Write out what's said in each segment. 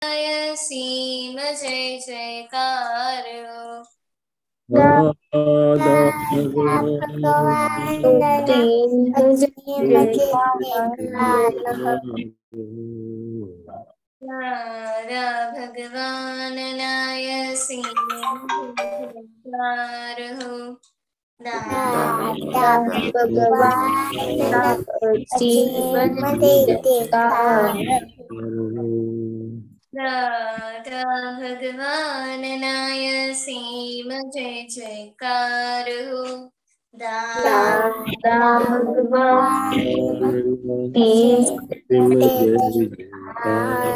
सीम जय जयकार हो। दादा राधा भगवान नाय सीम जय जयकार हो। दादा भगवान सीम जय जयकार राधा भगवान नाय सीम जय जयकार हो। दादा भगवान सीम जय जयकार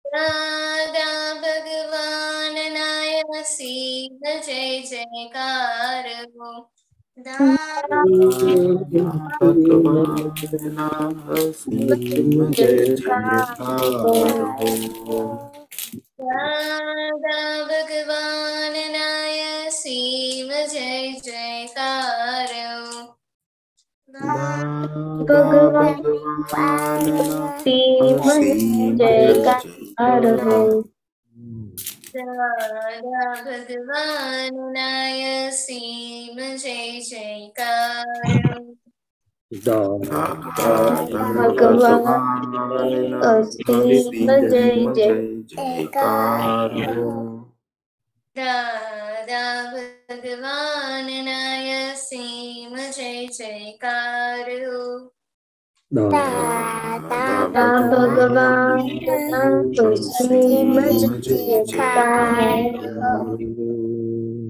राधा भगवान नाय सीम जय जयकार हो। राधा भगवान नाय सीम जय जयकार हो। भगवान सीम जयकार हो। राधा भगवान नाय सीम जय जयकार हो। भगवान सीम जय जयकार हो। राधा भगवान नाय सीम जय जयकार हो। दादा भगवान सीम जय जयकार हो।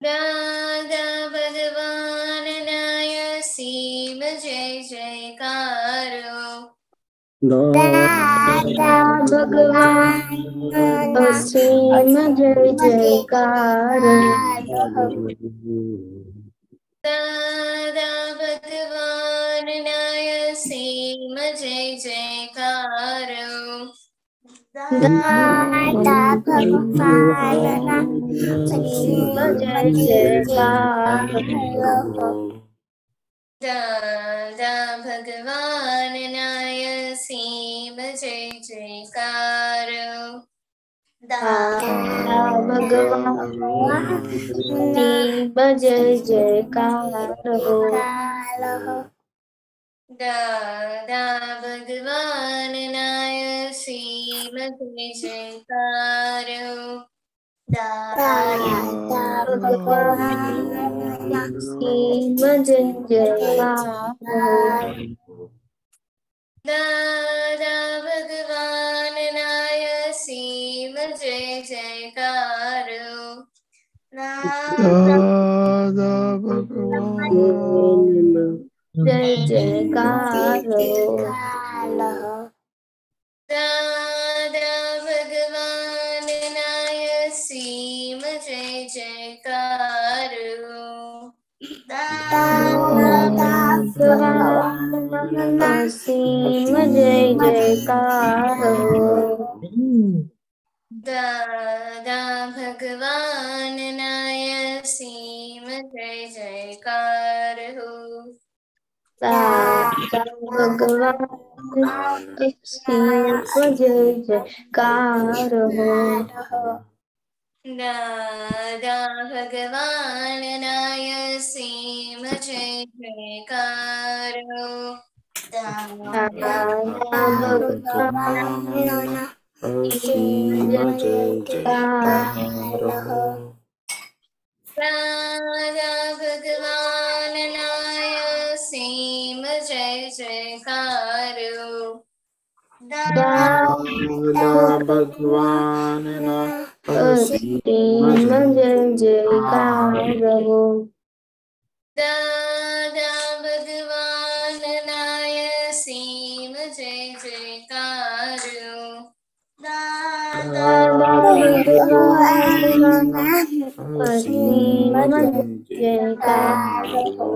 राधा भगवान नाय सीम जय जयकार हो। दादा भगवान सीम जय जयकार हो। दादा भगवान नाय सीम जय जयकार हो। दादा भगवान सीम जय जयकार हो। दादा भगवान नाय सीम जय जयकार हो। दादा भगवान सीम जय जयकार हो। दादा भगवान नाय सीम जय जयकार हो। दादा भगवान सीम जय जयकार हो। दादा भगवान नाय सीम जय जयकार हो। दादा भगवान जय जयकार हो। दादा भगवान नाय सीम जय जयकार हो। दादा भगवान सीम जय जयकार हो। दादा भगवान नाय सीम जय जयकार हो। दादा भगवान सीम जय जयकार हो। दादा भगवान नाय सीम जय जयकार हो। दादा भगवान सीम जय जयकार हो। राधा भगवान नाय सीम जय जयकार हो। दादा भगवान सीम जय जयकार हो। दादा भगवान नाय सीम जय जयकार हो। दादा भगवान सीम जय जयकार हो।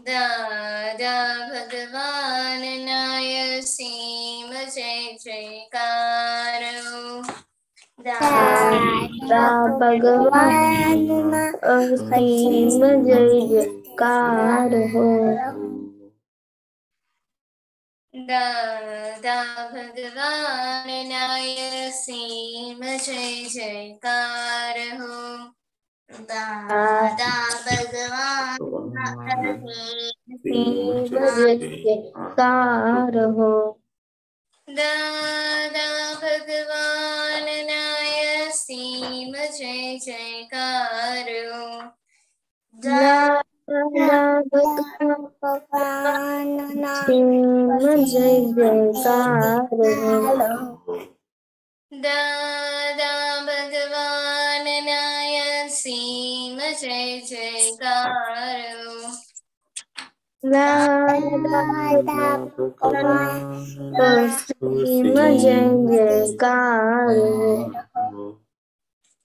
दादा भगवान नाय सीम जय जयकार हो। दादा भगवान सीम जय जयकार हो। दादा भगवान नाय सीम जय जयकार हो। दादा भगवान सीम जयकार हो। दादा भगवान नाय सीम जय जयकार हो। दादा भगवान सीम जय जयकार हो। दादा भगवान नाय सीम जय जयकार हो। दादा भगवान सीम जय जयकार हो।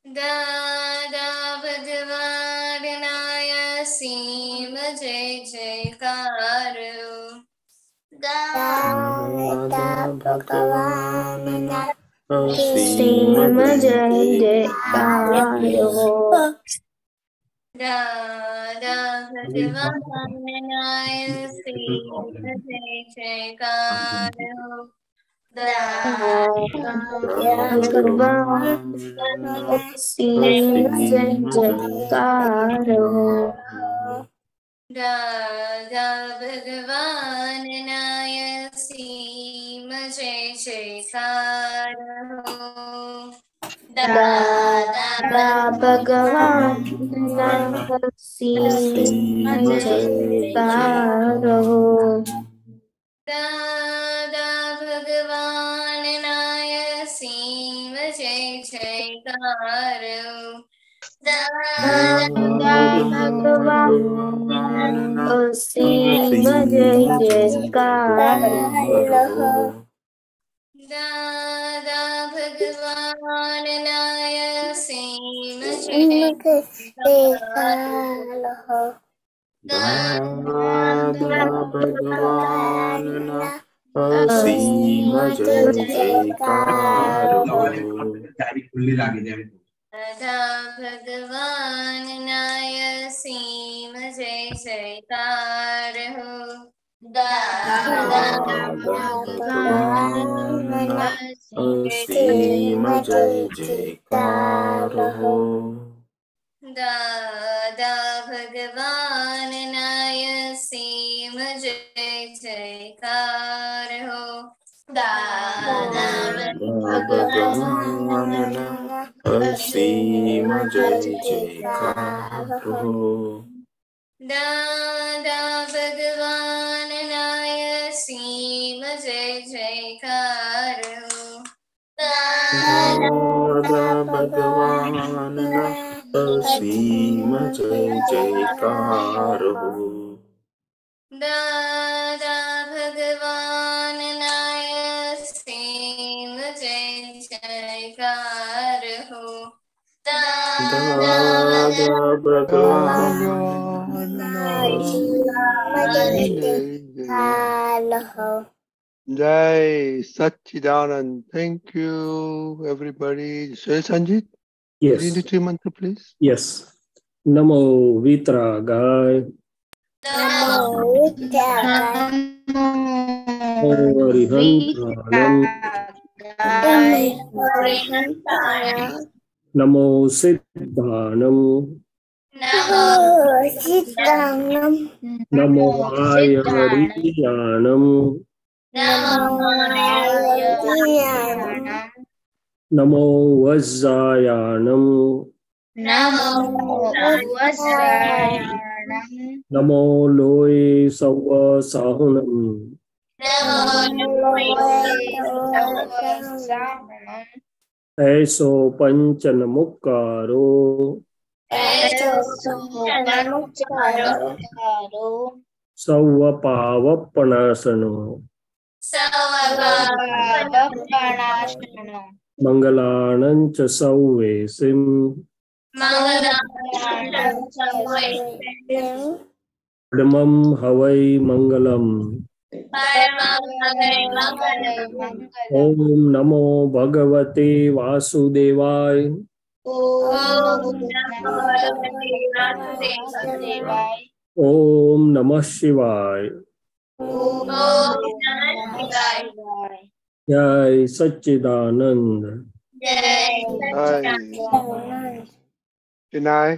दादा भगवान नाय सीम जय जयकार हो। दादा भगवान सीम जय जयकार हो। दादा भगवान नाय सीम जय जयकार हो। दादा भगवान सीम जय जयकार हो। दादा भगवान नाय सीम जय जयकार हो। दादा भगवान सीम जयकार हो। दादा भगवान नाय सीम जय जयकार हो। दादा भगवान सीम जय जयकार हो। दादा भगवान नाय सीम जय जयकार हो। दादा भगवान सीम जय जयकार हो। दादा भगवान नाय सीम जय जयकार हो। दादा भगवान सीम जय जयकार हो। दादा भगवान नाय सीम जय जयकार हो। दादा भगवान सीम जय जयकार हो। दादा भगवान नाय सीम जय जयकार हो। दादा भगवान सीम जय जयकार हो। दादा भगवान नाय सीम जय जयकार हो। दादा भगवान Jai Satchidanand. Thank you, everybody. Shaileshanandji, Yes. lead the three mantra, please. Yes. Namo Vitragai. Namo Arihantanam. Namo Siddhanam. Namo Ayahariyanam. Namo Vajjayanam. Namo Loe Sawa Sahunam. Eso Panchanamukaro. Sawa Pavapanasano. Mangalanancha Sauvesim. Paramam Havai Mangalam. Om Namo Bhagavate Vasudevaya. Om Namah Shivaya. ओम नमः शिवाय। जय सच्चिदानंद। जय Jai. Vinay.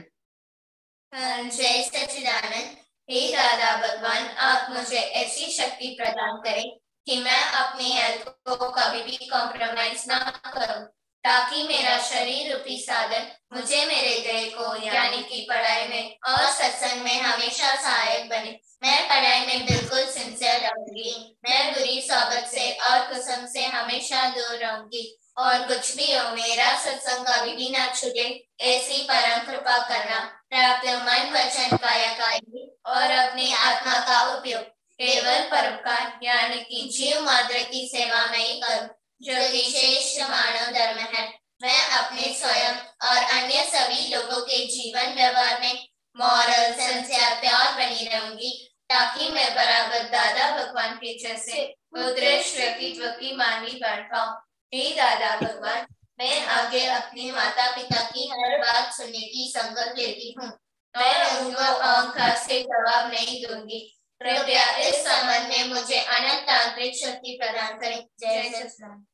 जय सच्चिदानंद। हे दादा भगवान, आप मुझे ऐसी शक्ति प्रदान करें कि मैं अपनी हेल्थ को कभी भी कॉम्प्रोमाइज ना करूं, ताकि मेरा शरीर रूपी साधन मुझे मेरे देह को यानी कि पढ़ाई में और सत्संग में हमेशा सहायक बने। मैं पढ़ाई में बिल्कुल सिंसियर रहूंगी। मैं बुरी सोबत से और कुसुम से हमेशा दूर रहूंगी, और कुछ भी हो मेरा सत्संग कभी भी ना छूटे, ऐसी परम कृपा करना। प्राप्त मन वचन काया कायी और अपनी आत्मा का उपयोग केवल परोपकार यानी कि जीव मात्र की सेवा में ही करूं, जो कि श्रेष्ठ मानव धर्म है। मैं अपने स्वयं और अन्य सभी लोगों के जीवन व्यवहार में मॉरल सिंसियर प्यार बनी रहूंगी, ताकि मैं बराबर दादा भगवान के जैसे उत्कृष्ट व्यक्तित्व की मानवी बन पाऊं। हे दादा भगवान, मैं आगे अपने माता पिता की हर बात सुनने की संकल्प लेती हूँ। मैं उनको अहंकार से जवाब नहीं दूंगी। कृपया इस संबंध में मुझे अनंत तांत्रिक शक्ति प्रदान करें। जय सच्चिदानंद।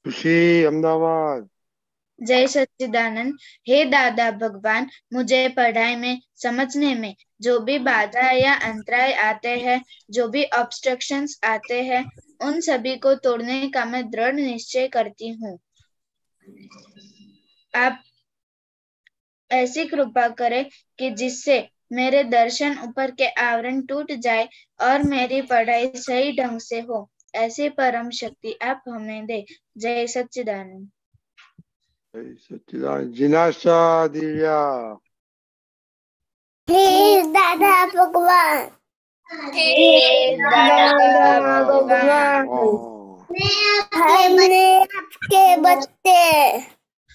खुशी अहमदाबाद। जय सच्चिदानंद। हे दादा भगवान, मुझे पढ़ाई में समझने में जो भी बाधा या अंतराय आते हैं, जो भी ऑब्स्ट्रक्शंस आते हैं, उन सभी को तोड़ने का मैं दृढ़ निश्चय करती हूँ। आप ऐसी कृपा करें कि जिससे मेरे दर्शन ऊपर के आवरण टूट जाए और मेरी पढ़ाई सही ढंग से हो, ऐसी परम शक्ति आप हमें दे। जय सच्चिदानंद। जय सच्चिदानंद। जिनाशा दिव्या। हे दादा भगवान, हे दादा भगवान, हमने आपके बच्चे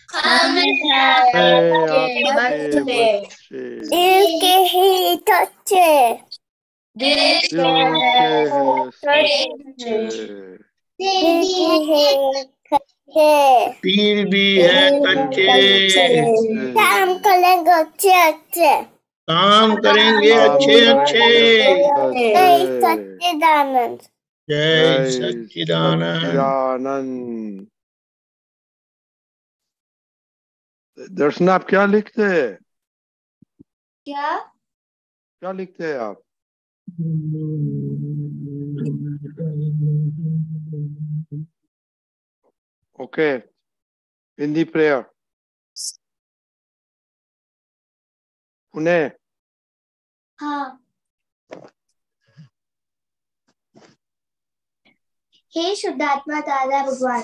हमने आपके बच्चे बच्चे दिल के ही सच्चे, दिल दिल के हैं सच्चे, दिल के ही सच्चे, पीर भी है कच्चे, काम करेंगे अच्छे अच्छे, काम करेंगे अच्छे अच्छे। जय सच्चिदानंद। जय सच्चिदानंद। सच्चिदानंद। दर्शन आप क्या लिखते हैं? क्या लिखते हैं आप? Okay, Hindi prayer. पुणे। हाँ। हे शुद्धात्मा दादा भगवान,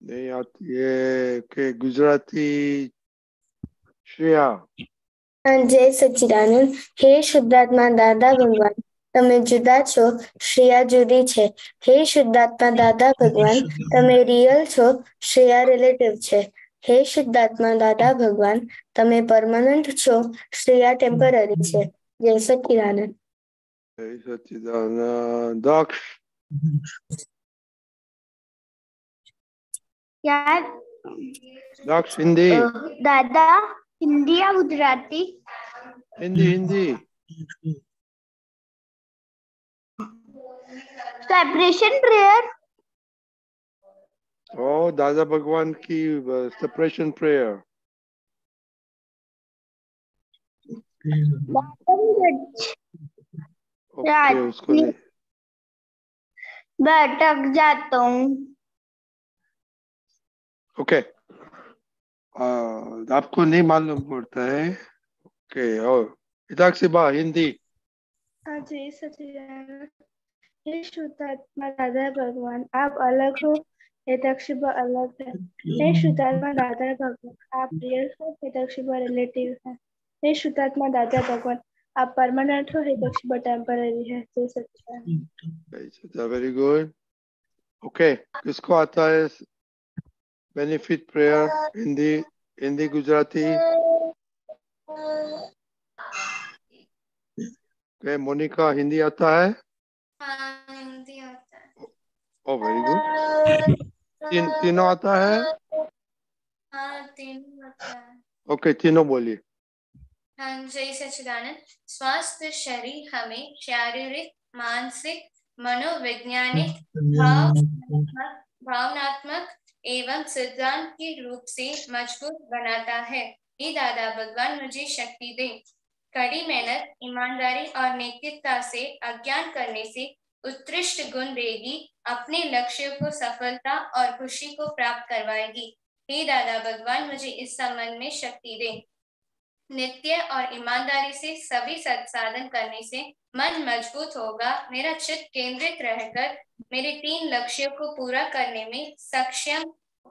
नहीं आती है के गुजराती। श्रेया। जय सच्चिदानंद। हे शुद्धात्मा दादा भगवान, તમે જુદા છો, શ્રેયા જુદી છે. હે શુદ્ધાત્મા દાદા ભગવાન, તમે રિયલ છો, શ્રેયા રિલેટિવ છે. હે શુદ્ધાત્મા દાદા ભગવાન, તમે પરમનન્ટ છો, શ્રેયા ટેમ્પરરી છે. જય સચ્ચિદાનંદ. जय सच्चिदानंद। दक्ष। यार दक्ष हिंदी। दादा हिंदी या गुजराती? हिंदी हिंदी। Separation prayer. ओ दादा भगवान की सेपरेशन प्रेयर। ओके, उसको नहीं। मैं अटक जाता हूँ। ओके, आपको नहीं मालूम पड़ता है। ओके, और इधर से बा हिंदी। जय सच्चिदानंद। हे शुद्धात्मा दादा भगवान, आप अलग हो, हेतक्षिबा अलग है। हे शुद्धात्मा दादा भगवान, आप रियल हो, हेतक्षिबा रिलेटिव है। हे शुद्धात्मा दादा भगवान, आप परमानेंट हो, हेतक्षिबा टेम्पररी है। जय सच्चिदानंद। Very good. ओके, किसको आता है benefit prayer? Hindi, Hindi Gujarati. Okay, Monica Hindi आता है? हाँ, हिंदी आता है। Oh very good. तीनों आता है? हाँ, तीनों आता है। ओके, तीनों बोलिए। हाँ, जय सच्चिदानंद। स्वस्थ शरीर हमें शारीरिक, मानसिक, मनोवैज्ञानिक, भावनात्मक एवं सिद्धांत के रूप से मजबूत बनाता है। हे दादा भगवान मुझे शक्ति दे। कड़ी मेहनत, ईमानदारी और नैतिकता से अज्ञान करने से उत्कृष्ट गुण देगी, अपने लक्ष्य को सफलता और खुशी को प्राप्त करवाएगी। हे दादा भगवान मुझे इस संबंध में शक्ति दे। नित्य और ईमानदारी से सभी सत्साधन करने से मन मजबूत होगा, मेरा चित्त केंद्रित रहकर मेरे 3 लक्ष्यों को पूरा करने में सक्षम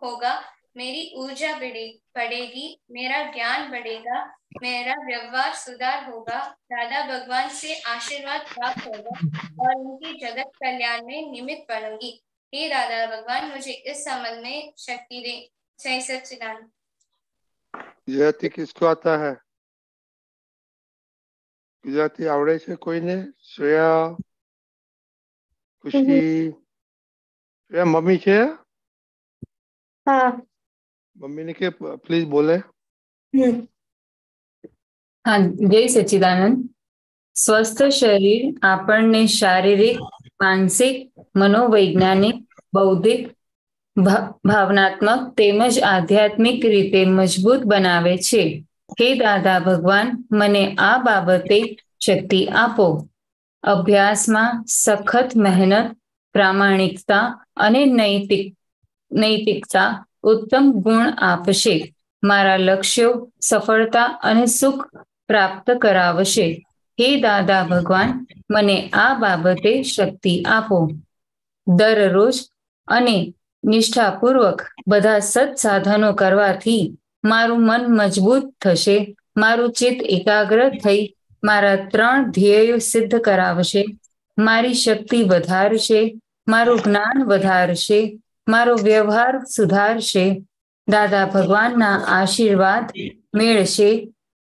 होगा, मेरी ऊर्जा बढ़ेगी, मेरा ज्ञान बढ़ेगा, मेरा व्यवहार सुधार होगा, दादा भगवान से आशीर्वाद प्राप्त होगा और उनकी जगत कल्याण में निमित्त बनूंगी। हे दादा भगवान मुझे इस संबंध में शक्ति दे। जय सच्चिदानंद। गुजराती किसको आता है? गुजराती आवड़े છે કોઈને? શ્રેયા, ખુશી, શ્રેયા મમ્મી છે? हाँ। મમ્મી ને કે પ્લીઝ બોલે. हाँ, जय सच्चिदानंद। स्वस्थ शरीर આપણને શારીરિક, માનસિક, મનોવૈજ્ઞાનિક, બૌદ્ધિક, ભાવનાત્મક તેમજ આધ્યાત્મિક રીતે મજબૂત બનાવે છે। હે દાદા ભગવાન મને આ બાબતે શક્તિ આપો। અભ્યાસમાં સખત મહેનત, પ્રામાણિકતા અને નૈતિકતા ઉત્તમ ગુણ આપશે। મારા લક્ષ્યો સફળતા અને સુખ પ્રાપ્ત કરાવશે। હે દાદા ભગવાન મને આ બાબતે શક્તિ આપો। દરરોજ અને નિષ્ઠાપૂર્વક બધા સત્સાધનો કરવાથી મારું મન મજબૂત થશે, મારું ચિત્ત એકાગ્ર થઈ મારા 3 ધ્યેયો સિદ્ધ કરાવશે, મારી શક્તિ વધારશે, મારું જ્ઞાન વધારશે, મારો વ્યવહાર સુધારશે, દાદા ભગવાનના આશીર્વાદ મેળશે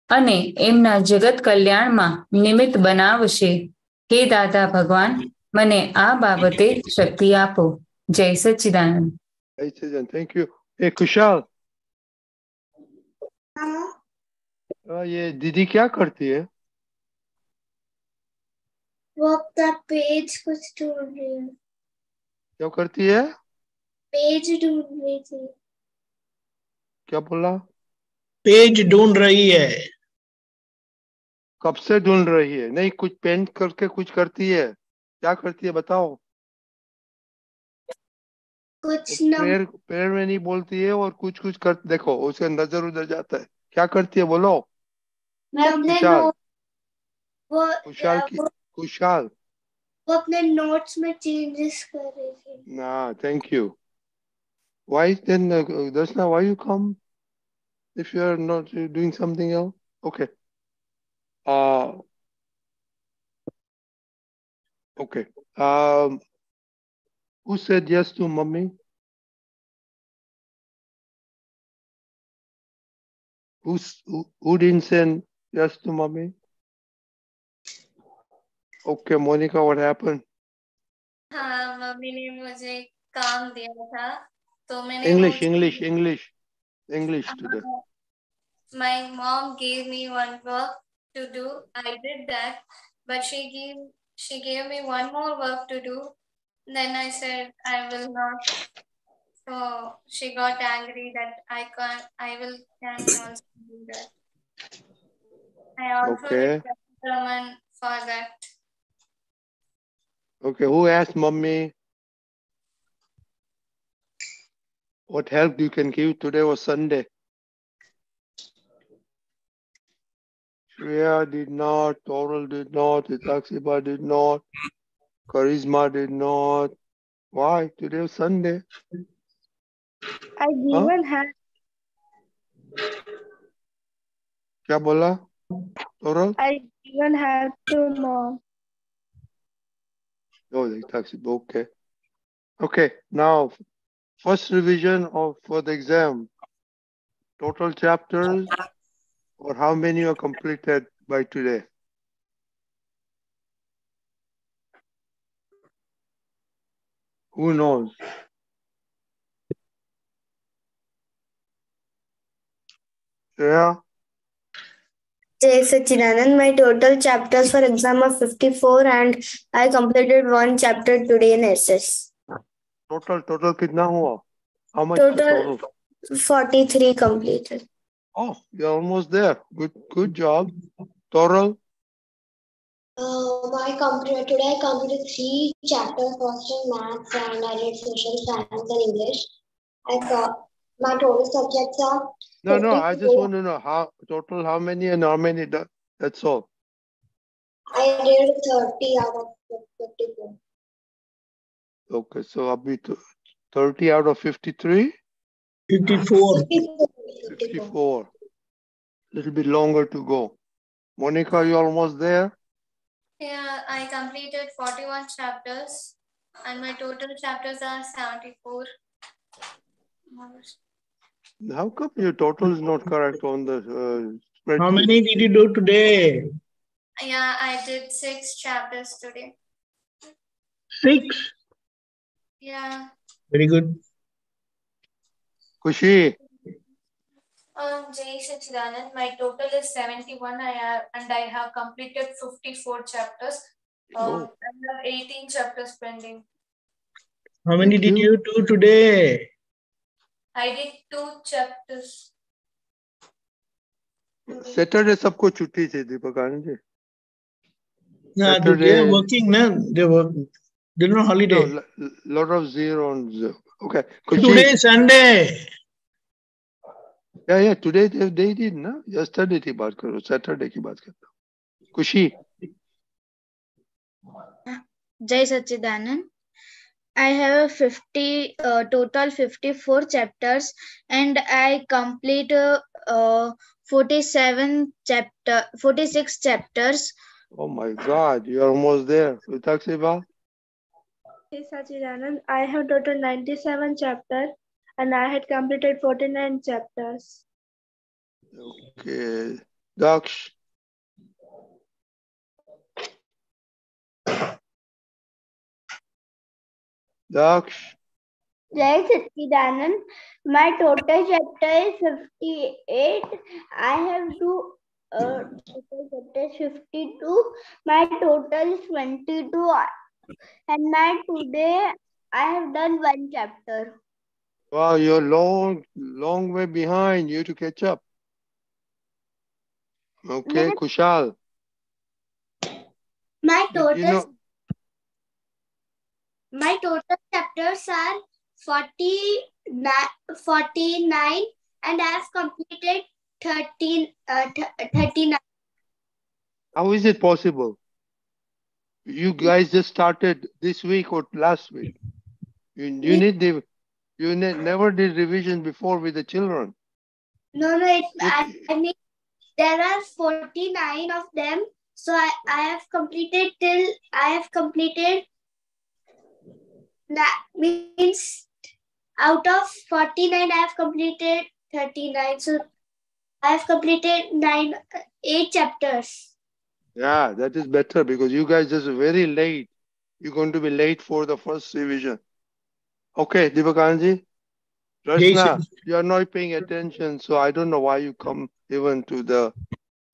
અને એમના જગત કલ્યાણમાં નિમિત્ત બનાવશે। હે દાદા ભગવાન મને આ બાબતે શક્તિ આપો। જય સચ્ચિદાનંદ। જય સચ્ચિદાનંદ, થેન્ક યુ। એ खुशाल, ये दीदी क्या करती है? वो अपना पेज कुछ ढूंढ रही है। क्या करती है? पेज ढूंढ रही थी। क्या बोला? पेज ढूंढ रही है। कब से ढूंढ रही है? नहीं, कुछ पेंट करके कुछ करती है, क्या करती है बताओ? कुछ पैर में नहीं बोलती है और कुछ कुछ कर, देखो उसका नजर उधर जाता है। क्या करती है बोलो? खुशाल, खुशाल वो अपने नोट्स में चेंजेस कर रही थी। ना, thank you. Why then, Darshana, why you come if you are not doing something else? Okay. Okay. Who said yes to mommy? Who didn't say yes to mommy? Okay, Monica, what happened? हाँ, mummy ने मुझे काम दिया था तो मैंने English today. My mom gave me one work to do. I did that, but she gave me one more work to do. Then I said I will not. So she got angry that I can also do that. I also did Pratikraman for that. Okay, who asked mommy what help you can give? Today was Sunday. Shreya did not, Toral did not, Hitaksiba did not, Charisma did not. Why? Today was Sunday. I even had. क्या बोला Toral? I even had to mom. Oh, Hitaksiba, okay. Okay, now first revision for the exam. Total chapters or how many are completed by today? Who knows? Yeah. Jai Sachidanand, my total chapters for exam are 54 and I completed one chapter today in SS. Total कितना हुआ? How much Total 43 completed. Oh, you're almost there. Good job. Total? Today I completed 3 chapters, first in maths and I did social science and English. My total subjects are No, I just want to know how many and how many, that's all. I did 30 out of 54. Okay, so abhi 30 out of 53? 54. 54. Little bit longer to go. Monica, you almost there? Yeah, I completed 41 chapters and my total chapters are 74. How come your total is not correct on the spreadsheet? How many did you do today? Yeah, I did 6 chapters today. 6? Yeah. Very good. Kushi? Jai Sachidanand, my total is 71 and I have completed 54 chapters. I have 18 chapters pending. How many did you do today? I did 2 chapters. Saturday सबको छुट्टी थी दीपक Anand ji. Yeah, they are working now. They work. They're not holiday. No, lot of zeros. Okay. Today is Sunday. Yeah. Today they did ना. Yesterday की बात करो. Saturday की बात करता हूँ. खुशी. Jai Sachidanand. I have total 54 chapters and I complete 46 chapters. Oh my God, you're almost there. Utaksiba? Jai Sachidanand, I have total 97 chapters and I had completed 49 chapters. Okay. Daksh? Daksh? Jai Sachidanand, my total chapter is 58. I have to total chapter 52. My total is 22. And today I have done one chapter. Wow, you're long way behind. You have to catch up. Okay, Kushal. My total chapters are 49 and I have completed 39. How is it possible? You guys just started this week or last week. You never did revision before with the children. No, I mean there are 49 of them. So I have completed that means out of 49 I have completed 39. So I have completed 8 chapters. Yeah, that is better because you guys just very late. You're going to be late for the first revision. Okay, Deepakanji. Rachna, you are not paying attention, so I don't know why you come even to the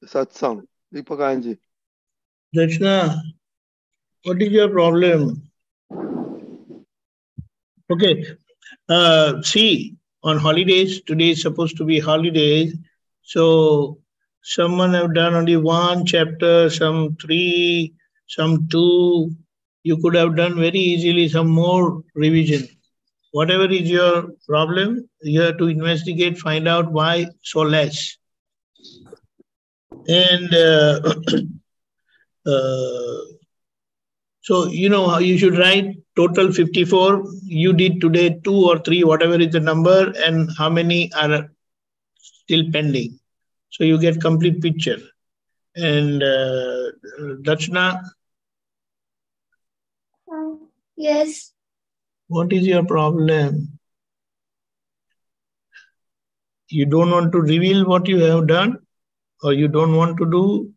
satsang. Deepakanji. Rachna, what is your problem? Okay. See, on holidays, today is supposed to be holidays. So someone have done only 1 chapter, some 3, some 2. You could have done very easily some more revision. Whatever is your problem, you have to investigate, find out why so less. And so, you know how you should write total 54. You did today 2 or 3, whatever is the number, and how many are still pending. So you get complete picture. And Dachna? Yes. What is your problem? You don't want to reveal what you have done, or you don't want to do?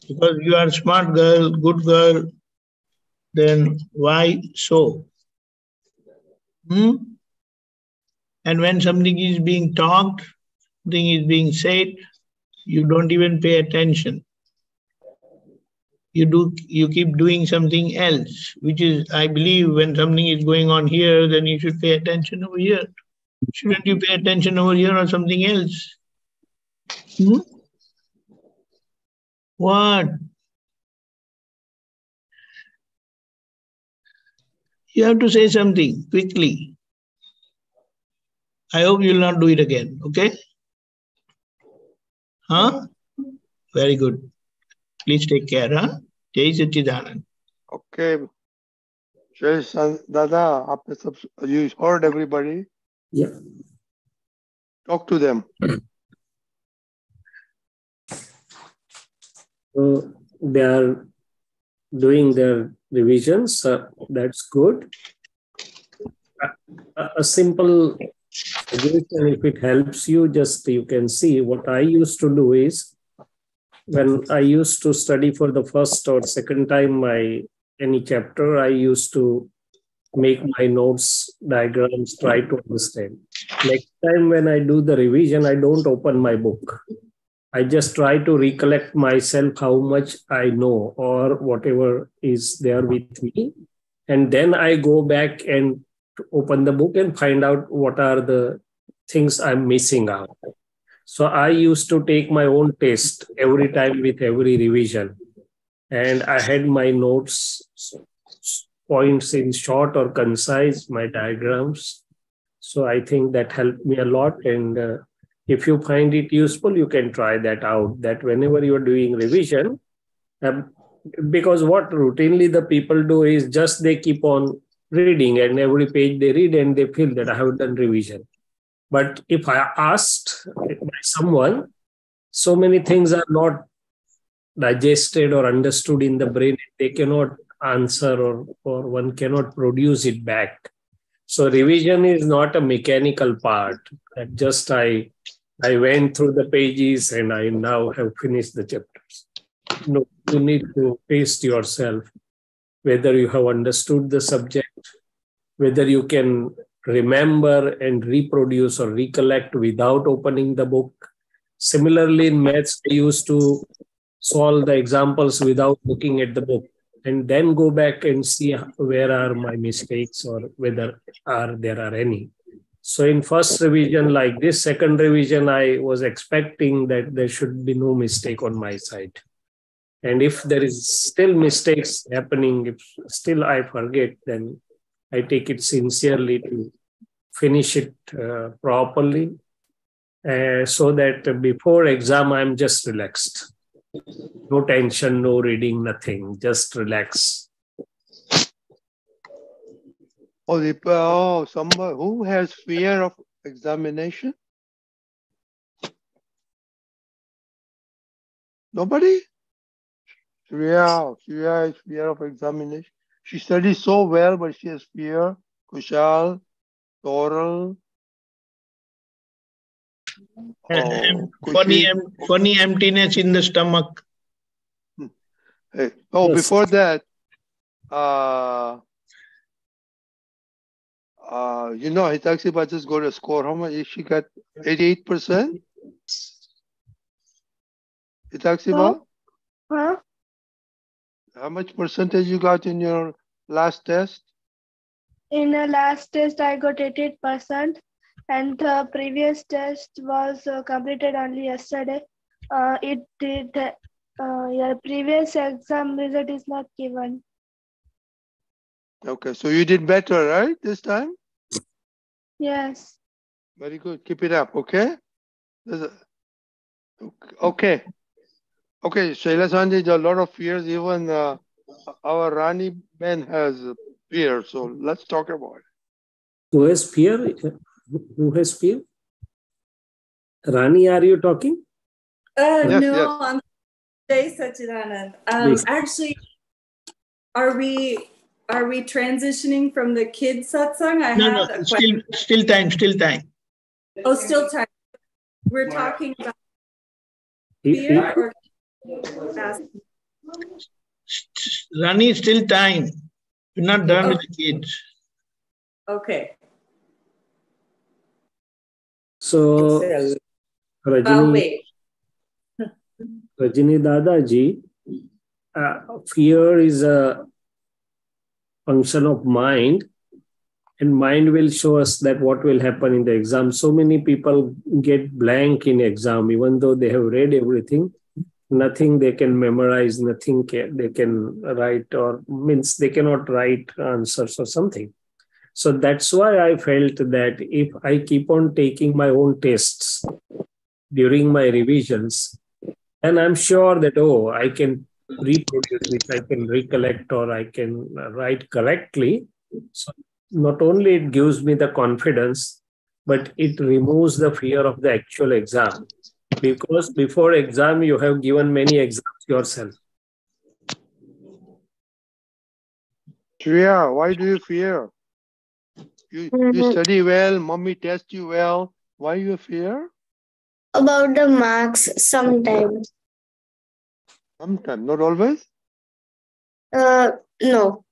Because you are smart girl, good girl, then why so? And when something is being talked, something is being said, You don't even pay attention. You keep doing something else, which is, I believe, when something is going on here, then you should pay attention over here. Shouldn't you pay attention over here or something else? What? You have to say something quickly. I hope you will not do it again, okay? Huh? Very good. Please take care, huh? Jai Satchidanand. Okay. Dada, you heard everybody? Yeah. Talk to them. So they are doing their revisions. That's good. A simple suggestion, if it helps you, just you can see what I used to do is when I used to study for the first or second time any chapter, I used to make my notes, diagrams, try to understand. Next time when I do the revision, I don't open my book. I just try to recollect myself how much I know or whatever is there with me. And then I go back and open the book and find out what are the things I'm missing out. So I used to take my own test every time with every revision. And I had my notes, points in short or concise, my diagrams. So I think that helped me a lot. And if you find it useful, you can try that out, that whenever you're doing revision, because what routinely the people do is just they keep on reading and every page they read and they feel that I have done revision. But if I asked by someone, so many things are not digested or understood in the brain, they cannot answer or one cannot produce it back. So revision is not a mechanical part that just I went through the pages and I now have finished the chapters. No, you need to taste yourself, whether you have understood the subject, whether you can remember and reproduce or recollect without opening the book. Similarly, in maths, I used to solve the examples without looking at the book and then go back and see where are my mistakes or whether there are any. So in first revision like this, second revision, I was expecting that there should be no mistake on my side. And if there is still mistakes happening, if still I forget, then I take it sincerely to finish it properly so that before exam, I'm just relaxed. No tension, no reading, nothing, just relax. Somebody who has fear of examination? Nobody? Shreya has fear of examination. She studies so well, but she has fear. Kushal, Toral. Funny emptiness in the stomach. Hey. Oh, yes. Before that, Hitaxiba just got a score. How much? She got 88%? Hitaxiba? Huh? How much percentage you got in your last test? In the last test, I got 88%. And the previous test was completed only yesterday. Your previous exam result is not given. Okay, so you did better, right, this time? Yes. Very good. Keep it up, okay? Okay. Okay, Shaileshanandji, there are a lot of fears. Even our Rani Ben has fear. So let's talk about it. Who has fear? Who has fear? Rani, are you talking? Yes, no, yes. I'm Jai Satchidanand. Actually, are we transitioning from the kids satsang? No, still time. Oh, still time. We're talking about fear or Rani, still time. We're not done with the kids. Okay. So, Rajini, Rajini Dadaji, fear is a function of mind, and mind will show us that what will happen in the exam. So many people get blank in exam, even though they have read everything. Nothing they can memorize, nothing they can write, or means they cannot write answers or something. So that's why I felt that if I keep on taking my own tests during my revisions, then I'm sure that, I can reproduce it, I can recollect, or I can write correctly. So not only it gives me the confidence, but it removes the fear of the actual exam. Because before exam, you have given many exams yourself. Shreya, why do you fear? You study well, mommy tests you well. Why you fear? About the marks sometimes. Sometimes, not always? No.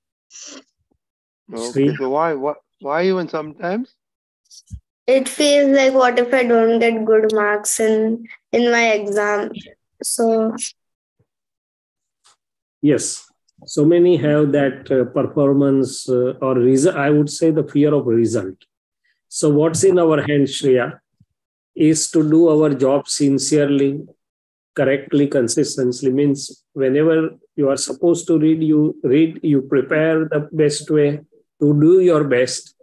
Okay, so why even sometimes? It feels like, what if I don't get good marks in my exam? So Yes, so many have that performance or result. I would say the fear of result. So what's in our hands, Shreya, is to do our job sincerely, correctly, consistently. Means whenever you are supposed to read, you prepare the best way to do your best.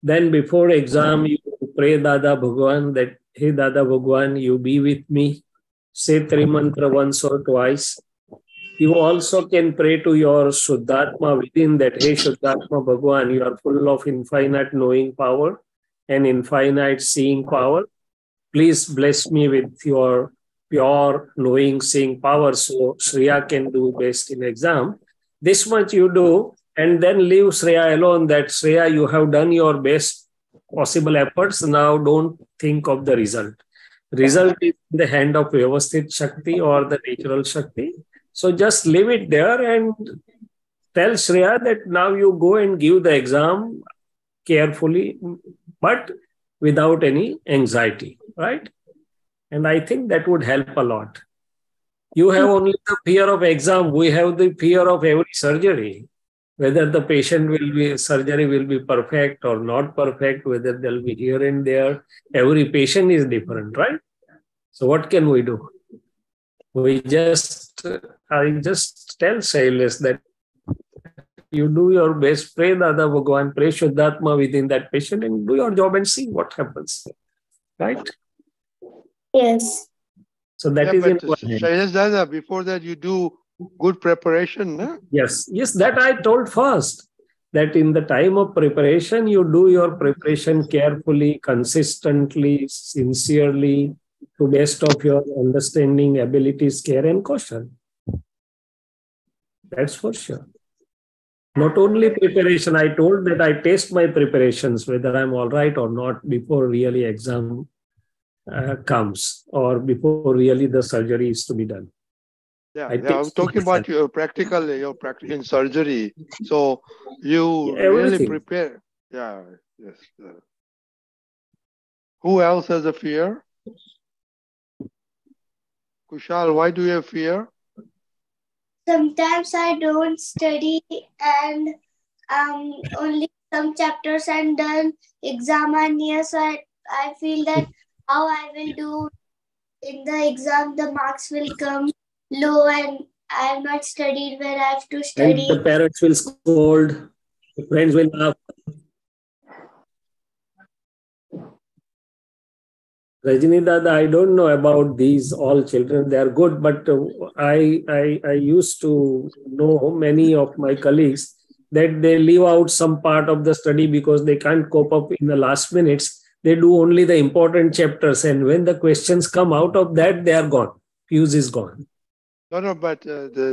Then before exam, you pray Dada Bhagwan that, hey Dada Bhagwan, you be with me. Say Trimantra once or twice. You also can pray to your Shuddhatma within that, hey Shuddhatma Bhagwan, you are full of infinite knowing power and infinite seeing power. Please bless me with your pure knowing seeing power so Shreya can do best in exam. This much you do, and then leave Shreya alone, that Shreya, you have done your best possible efforts. Now don't think of the result. Result is in the hand of Vyavasthit Shakti or the natural Shakti. So just leave it there and tell Shreya that now you go and give the exam carefully, but without any anxiety, right? And I think that would help a lot. You have only the fear of exam. We have the fear of every surgery. Whether the surgery will be perfect or not perfect, whether they'll be here and there. Every patient is different, right? So what can we do? I just tell Shailesh that you do your best, pray Dada Bhagwan, pray Shuddhatma within that patient and do your job and see what happens. Right? yes. So that is in our hand. Shailesh Dada, before that you do good preparation, no? Yes, that I told first. That in the time of preparation, you do your preparation carefully, consistently, sincerely, to best of your understanding, abilities, care, and caution. That's for sure. Not only preparation, I told that I test my preparations, whether I'm all right or not, before really exam comes or before really the surgery is to be done. Yeah, I'm talking about your practical in surgery. So you really prepare. Yeah, yes. Who else has a fear? Kushal, why do you have fear? Sometimes I don't study and only some chapters and done, exam are near, so I feel that how I will do in the exam, the marks will come low and I have not studied where I have to study. And the parents will scold, the friends will laugh. Rajini Dada, I don't know about these all children. They are good, but I used to know many of my colleagues that they leave out some part of the study because they can't cope up in the last minutes. They do only the important chapters, and when the questions come out of that, they are gone. Fuse is gone. No, but Kushal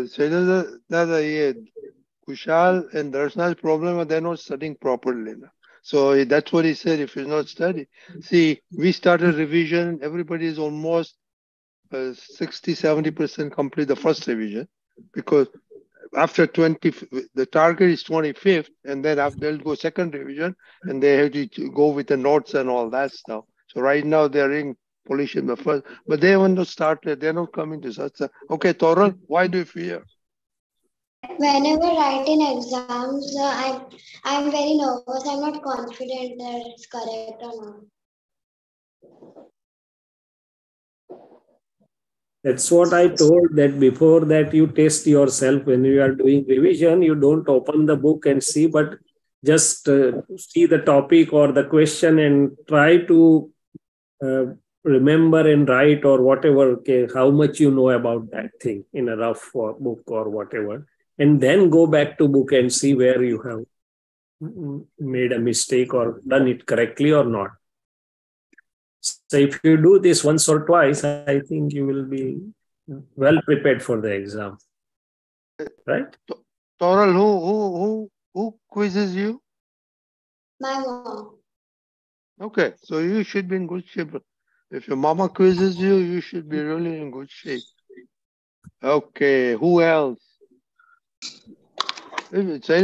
and Darshana's problem are they're not studying properly. So that's what he said, if he's not studying. See, we started revision, everybody is almost 60-70% complete the first revision, because after 20, the target is 25th, and then they'll go second revision, and they have to go with the notes and all that stuff. So right now they're in polish in the first, but they haven't started. They're not coming to Satsang. Okay, Toral, why do you fear? Whenever writing exams, I'm very nervous. I'm not confident that it's correct or not. That's what I told, that before that you test yourself when you are doing revision, you don't open the book and see, but just see the topic or the question and try to remember and write or whatever, okay, how much you know about that thing in a rough book or whatever. And then go back to book and see where you have made a mistake or done it correctly or not. So if you do this once or twice, I think you will be well prepared for the exam. Right? Toral, who quizzes you? My mom. Okay, so you should be in good shape. If your mama quizzes you, you should be really in good shape. Okay, who else? Everybody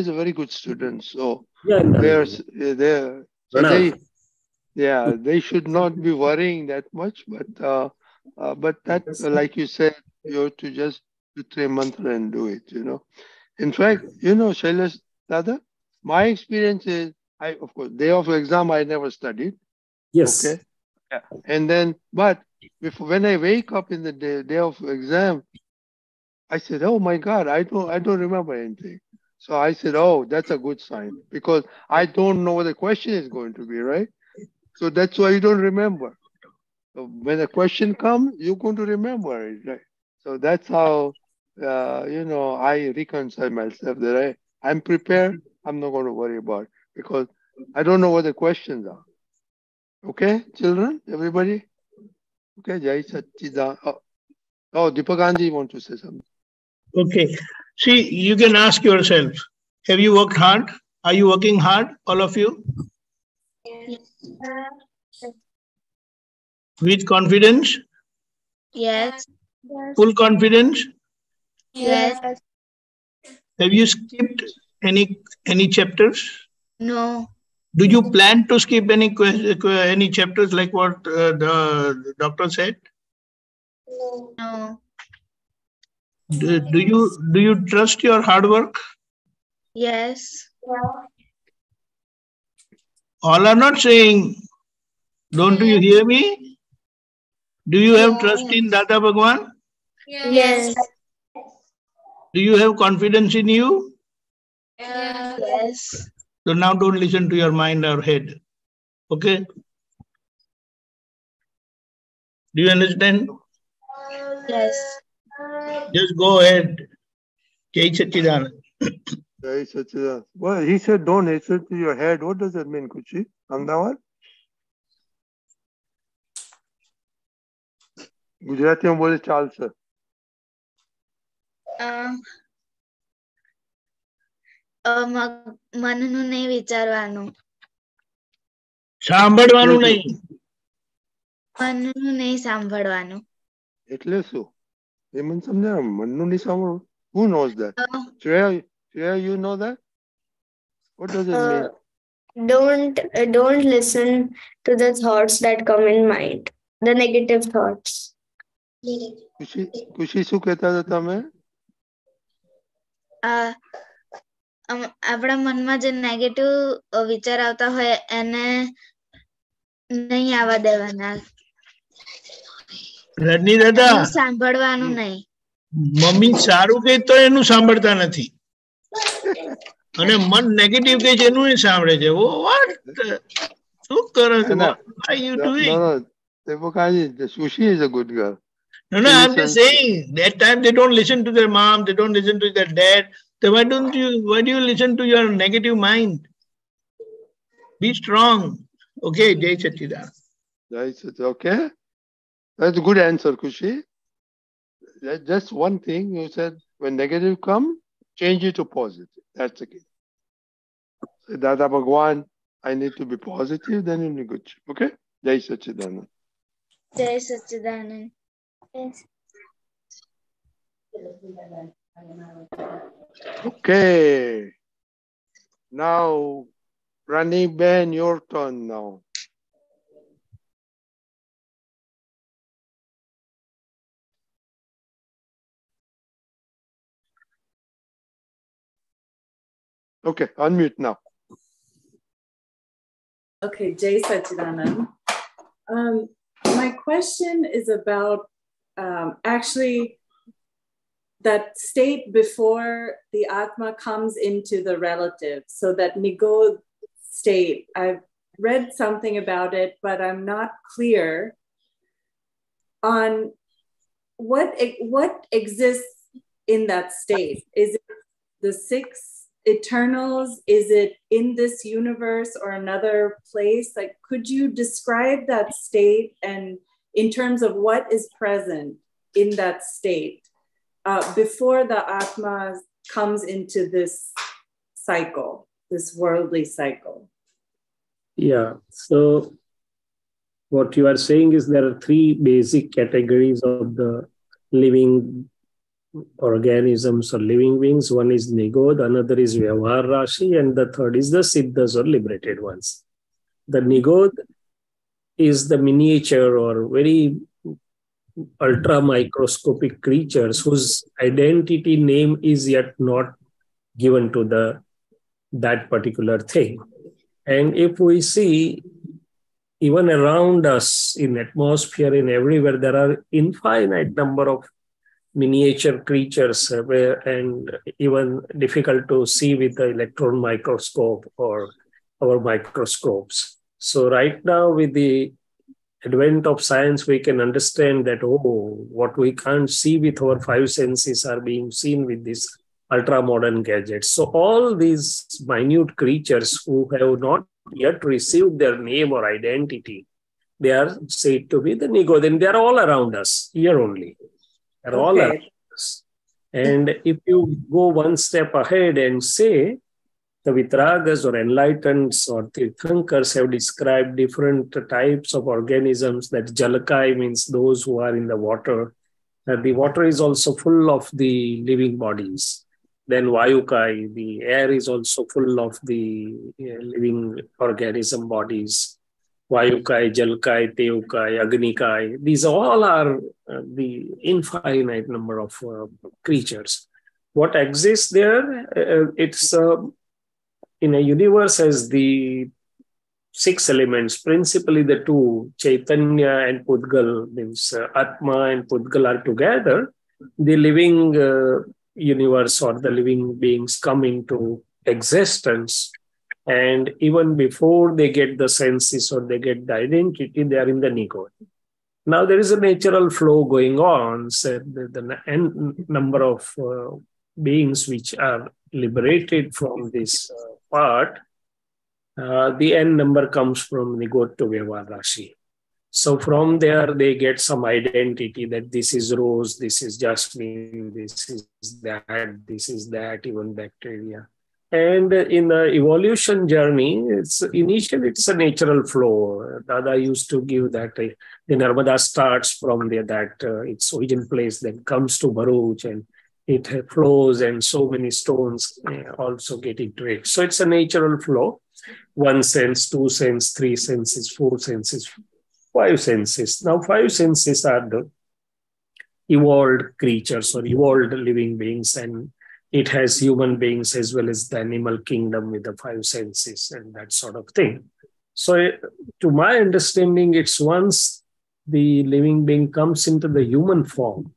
is a very good student, so they should not be worrying that much. But that, like you said, you have to just do 3 mantra and do it. In fact, Shailesh Dada, my experience is, of course, day of exam I never studied. Yes. Okay. Yeah. And then, but when I wake up in the day of exam, I said, "Oh my God, I don't remember anything." So I said, "Oh, that's a good sign because I don't know what the question is going to be, right?" So that's why you don't remember. So when a question comes, you're going to remember it, right? So that's how I reconcile myself that I'm prepared. I'm not going to worry about it because I don't know what the questions are. Okay, children, everybody. Okay, Jai Satchidan. Oh, Deepakanji want to say something. Okay. See, you can ask yourself, have you worked hard? Are you working hard, all of you? Yes. With confidence? Yes. Full confidence? Yes. Have you skipped any chapters? No. Do you plan to skip any chapters like what the doctor said? No. Do you trust your hard work? Yes. All are not saying. Don't you hear me? Do you have trust in Dada Bhagwan? Yes. Do you have confidence in you? Yes. So now don't listen to your mind or head. Okay? Do you understand? Yes. Just go ahead. Jai Satchidanand. Jai Satchidanand. Well, he said don't listen to your head. What does that mean, Kuchi? Ahmedabad? ગુજરાતીમાં બોલે ચાલશે. મનનું નહીં વિચારવાનું. સાંભળવાનું નહીં. મનનું નહીં સાંભળવાનું. એટલે શું? એ મને સમજાવ. મનનું નહીં સાંભળવું. Who knows that? Shreya, you know that? What does it mean? Don't listen to the thoughts that come in mind, the negative thoughts. ખુશી શું કહેતા હતા તમે? આપણા મનમાં જે નેગેટિવ વિચાર આવતા હોય એને નહીં આવવા દેવાના. રજની દાદા સાંભળવાનું નહીં. મમ્મી સારું કહે તો એનું સાંભળતા નથી અને મન નેગેટિવ કહે છે એનું સાંભળે છે. What? શું કરો છો? What are you doing? No, Sushi is a good girl. No, I'm just saying that time they don't listen to their mom, they don't listen to their dad. So why do you listen to your negative mind? Be strong. Okay, Jai Satchidanand. Jai Satchidanand. Okay. That's a good answer, Kushi. Just one thing you said, when negative come, change it to positive. That's the key. Say, Dada Bhagwan, I need to be positive, then you'll be good. Okay? Jai Satchidanand. Jai Satchidanand. Yes. Okay. Now, Rani Ben, your turn now. Okay, unmute now. Okay, Jai Sachidanand. My question is about actually that state before the Atma comes into the relative. So that Nigod state, I've read something about it, but I'm not clear on what exists in that state. Is it the six eternals? Is it in this universe or another place? Like, could you describe that state and in terms of what is present in that state before the Atma comes into this cycle, this worldly cycle? Yeah, so what you are saying is there are three basic categories of the living organisms or living beings. One is Nigod, another is Vyavahar Rashi, and the third is the Siddhas or liberated ones. The Nigod is the miniature or very ultra microscopic creatures whose identity name is yet not given to that particular thing. And if we see even around us in atmosphere, in everywhere, there are infinite number of miniature creatures and even difficult to see with the electron microscope or our microscopes. So right now with the advent of science, we can understand that, what we can't see with our five senses are being seen with these ultra-modern gadgets. So all these minute creatures who have not yet received their name or identity, they are said to be the Nigod, and they are all around us, here only. They're all around us. And if you go one step ahead and say, the Vitragas or enlighteneds or Tirthankars have described different types of organisms. That Jalkai means those who are in the water. The water is also full of the living bodies. Then Vayukai, the air is also full of the living organism bodies. Vayukai, Jalkai, Teukai, Agnikai. These all are the infinite number of creatures. What exists there? It's in a universe as the six elements, principally the two, Chaitanya and Pudgal, means Atma and Pudgal are together. The living universe or the living beings come into existence. And even before they get the senses or they get the identity, they are in the Nigod. Now there is a natural flow going on. So the number of beings which are liberated from this part, the n number comes from Nigod to Vyavahar Rashi. So from there, they get some identity that this is rose, this is jasmine, this is that, even bacteria. And in the evolution journey, initially it's a natural flow. Dada used to give that the Narmada starts from there, its origin place, then comes to Bharuch and it flows, and so many stones also get into it. So it's a natural flow. 1 sense, 2 sense, 3 senses, 4 senses, 5 senses. Now 5 senses are the evolved creatures or evolved living beings, and it has human beings as well as the animal kingdom with the 5 senses and that sort of thing. So to my understanding, it's once the living being comes into the human form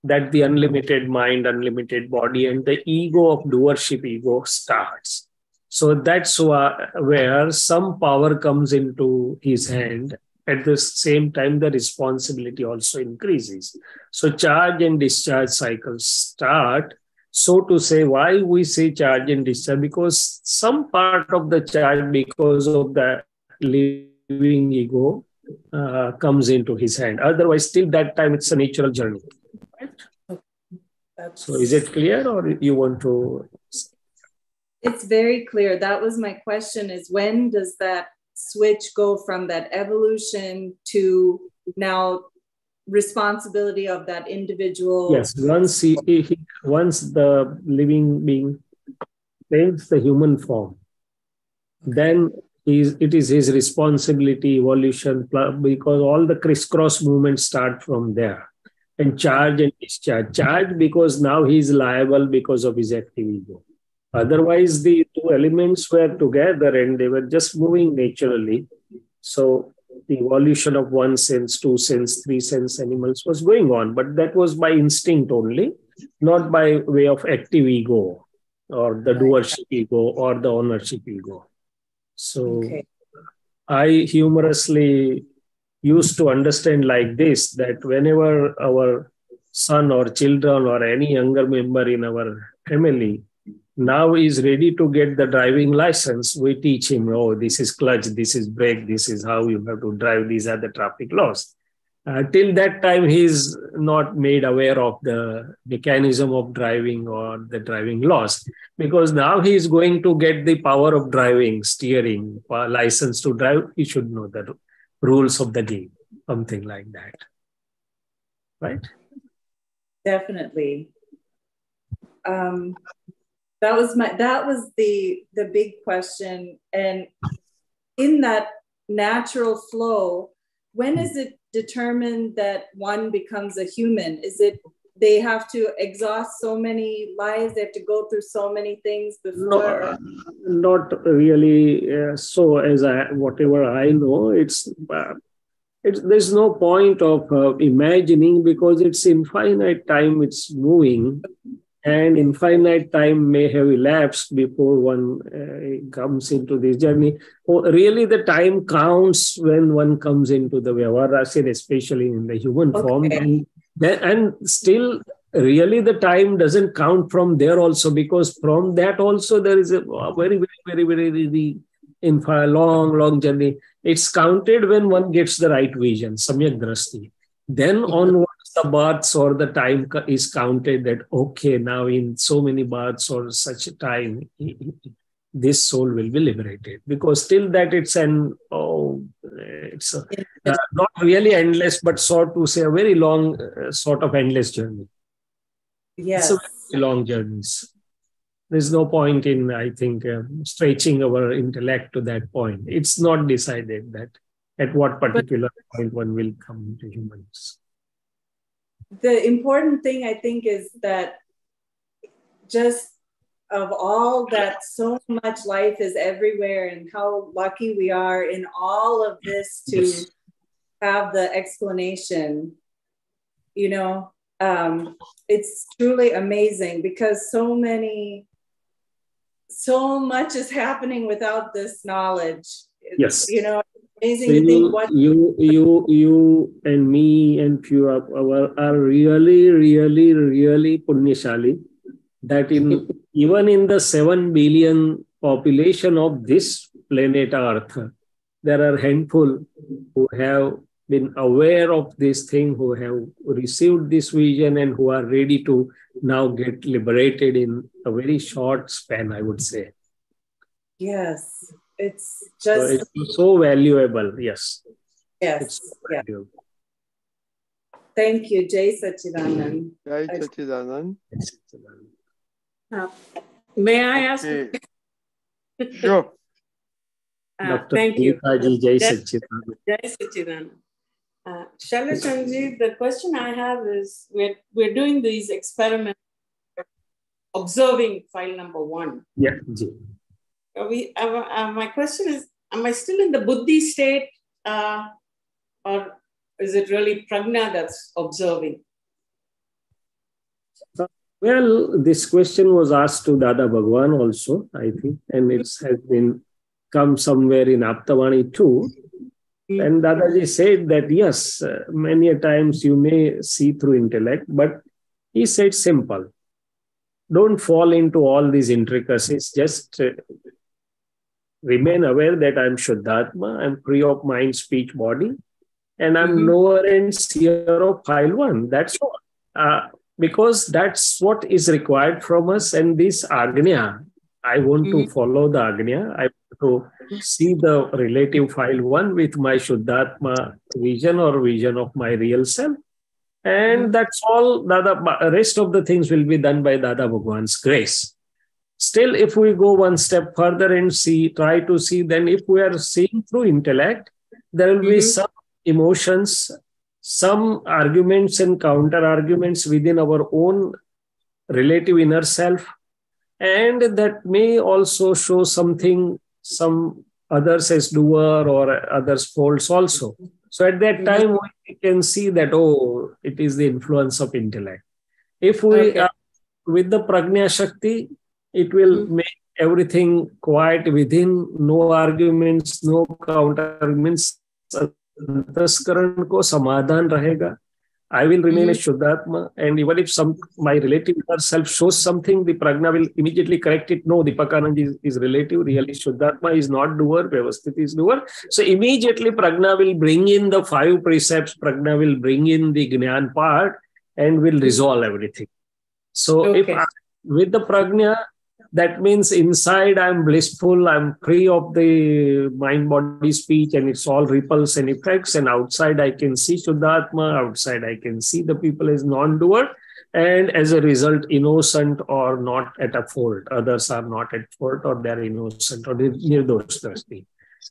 that the unlimited mind, unlimited body, and the ego of doership ego starts. So that's where some power comes into his hand. At the same time, the responsibility also increases. So charge and discharge cycles start. So to say, why we say charge and discharge? Because some part of the charge, because of the living ego, comes into his hand. Otherwise, till that time, it's a natural journey. Right? So is it clear, or you want to? It's very clear. That was my question, is when does that switch go from that evolution to now responsibility of that individual? Yes, once the living being takes the human form, then it is his responsibility, evolution, because all the crisscross movements start from there. And charge and discharge. Charge because now he is liable because of his active ego. Otherwise, the two elements were together and they were just moving naturally. So the evolution of 1 sense, 2 sense, 3 sense animals was going on, but that was by instinct only, not by way of active ego or the doership ego or the ownership ego. So I humorously used to understand like this, that whenever our son or children or any younger member in our family now is ready to get the driving license, we teach him, oh, this is clutch, this is brake, this is how you have to drive, these are the traffic laws. Till that time, he is not made aware of the mechanism of driving or the driving laws, because now he is going to get the power of driving, steering, license to drive. He should know the rules of the game, something like that. Right? Definitely. That was the big question. And in that natural flow, when is it determined that one becomes a human? Is it they have to exhaust so many lives, they have to go through so many things before? No, not really. So as whatever I know, there's no point of imagining, because it's infinite time, it's moving. And infinite time may have elapsed before one comes into this journey. Really, the time counts when one comes into the Vyavahara, especially in the human form. And still, really, the time doesn't count from there also, because from that also there is a very, very, very, very long journey. It's counted when one gets the right vision, Samyak Drasti. Then onwards, the births or the time is counted that, okay, now in so many births or such a time, this soul will be liberated. Because till that it's not really endless, but sort to say a very long sort of endless journey. Yes. It's a very long journeys. There's no point in, I think, stretching our intellect to that point. It's not decided that at what particular point one will come to humans. The important thing, I think, is that just of all that, so much life is everywhere, and how lucky we are in all of this to have the explanation. You know, it's truly amazing, because so much is happening without this knowledge. Yes. You know, amazing so to think what you and me and few of are really, really, really punyashali, that even in the 7 billion population of this planet Earth, there are handful who have been aware of this thing, who have received this vision, and who are ready to now get liberated in a very short span, I would say. Yes, it's just... So it's so valuable, yes. Yes, it's so valuable. Thank you, Jai Sachidanand. Jai Sachidanand. May I ask? Sure. Thank you. Jai Sachidanand. Jai Sachidanand. Shaileshanandji, the question I have is, we're doing these experiments, observing file number 1. Yeah. My question is, am I still in the buddhi state, or is it really prajna that's observing? Well, this question was asked to Dada Bhagwan also, I think, and it has been come somewhere in Aptavani too. And Dadaji said that, yes, many a times you may see through intellect, but he said simple. Don't fall into all these intricacies. Just remain aware that I'm Shuddhatma, I'm free of mind, speech, body, and I'm knower and seer of file 1. That's all. Because that's what is required from us. And this Agnya, I want to follow the Agnya. I want to see the relative file 1 with my Shuddhatma vision or vision of my real self. And that's all. The rest of the things will be done by Dada Bhagwan's grace. Still, if we go one step further and try to see, then if we are seeing through intellect, there will be some emotions, some arguments and counter arguments within our own relative inner self. And that may also show something, some others as doer or others faults also. So at that time, we can see that, oh, it is the influence of intellect. If we, with the Prajna Shakti, it will make everything quiet within, no arguments, no counter arguments. Antaskaran ko samadhan rahega. I will remain a Shuddhatma, and even if my relative herself shows something, the Prajna will immediately correct it. No, Dipakanand is relative, really Shuddhatma is not doer, Vyavasthit is doer. So immediately Prajna will bring in the 5 precepts, Prajna will bring in the Jnana part, and will resolve everything. So if with the Prajna, that means inside I'm blissful, I'm free of the mind, body, speech, and it's all ripples and effects. And outside I can see Shuddhatma, outside I can see the people as non-doer. And as a result, innocent or not at a fault. Others are not at fault, or they're innocent, or they're nirdosh.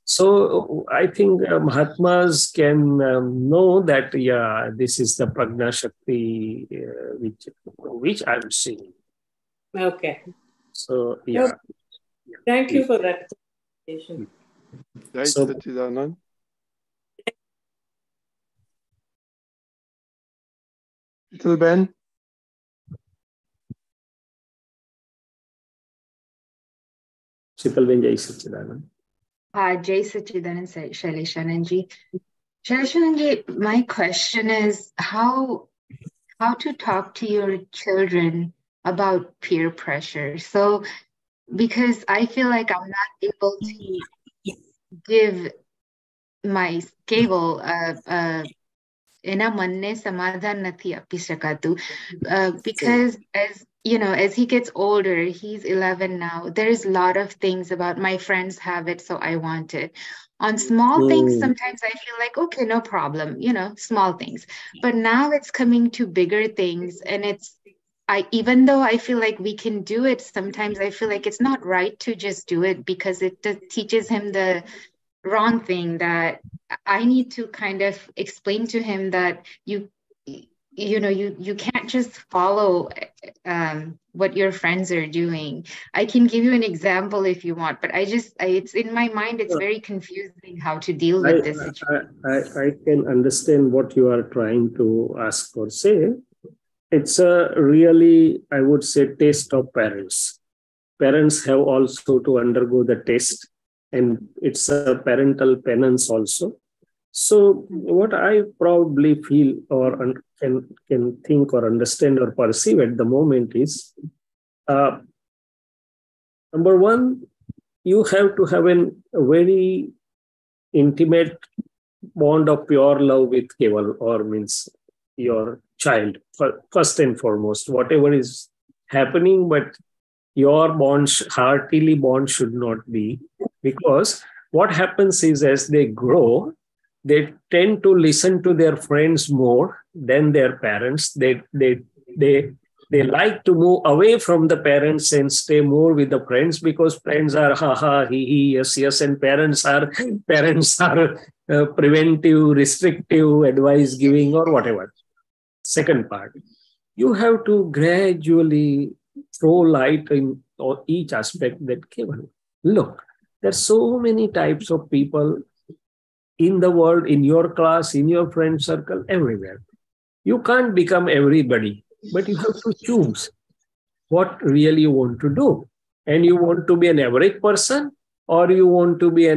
So I think Mahatmas can know that, yeah, this is the Prajna Shakti which I'm seeing. Okay. So, yeah. Thank you for that clarification. Jai Sachidanand. Little Ben. Shitalben Jai Sachidanand. Jai Sachidanand, Shaileshanandji. Shaileshanandji, my question is how to talk to your children about peer pressure. So, because I feel like I'm not able to give my cable એના મનને સમાધાન નથી આપી શકાતું because as he gets older, he's 11 now, there's a lot of things about my friends have it, so I want it. On small things, sometimes I feel like, okay, no problem, small things. But now it's coming to bigger things, and even though I feel like we can do it, sometimes I feel like it's not right to just do it, because it teaches him the wrong thing, that I need to kind of explain to him that you can't just follow what your friends are doing. I can give you an example if you want, but it's in my mind, it's very confusing how to deal with this situation. I can understand what you are trying to ask or say. It's a really, I would say, test of parents. Parents have also to undergo the test, and it's a parental penance also. So what I probably feel or can think or understand or perceive at the moment is, number one, you have to have a very intimate bond of pure love with Keval, or means your child, first and foremost, whatever is happening, but your bond, heartily bond should not be, because what happens is as they grow, they tend to listen to their friends more than their parents. They like to move away from the parents and stay more with the friends, because friends are ha ha, he, yes, and parents are preventive, restrictive, advice giving, or whatever. Second part, you have to gradually throw light in each aspect that Keval. Look, there's so many types of people in the world, in your class, in your friend circle, everywhere. You can't become everybody, but you have to choose what really you want to do. And you want to be an average person, or you want to be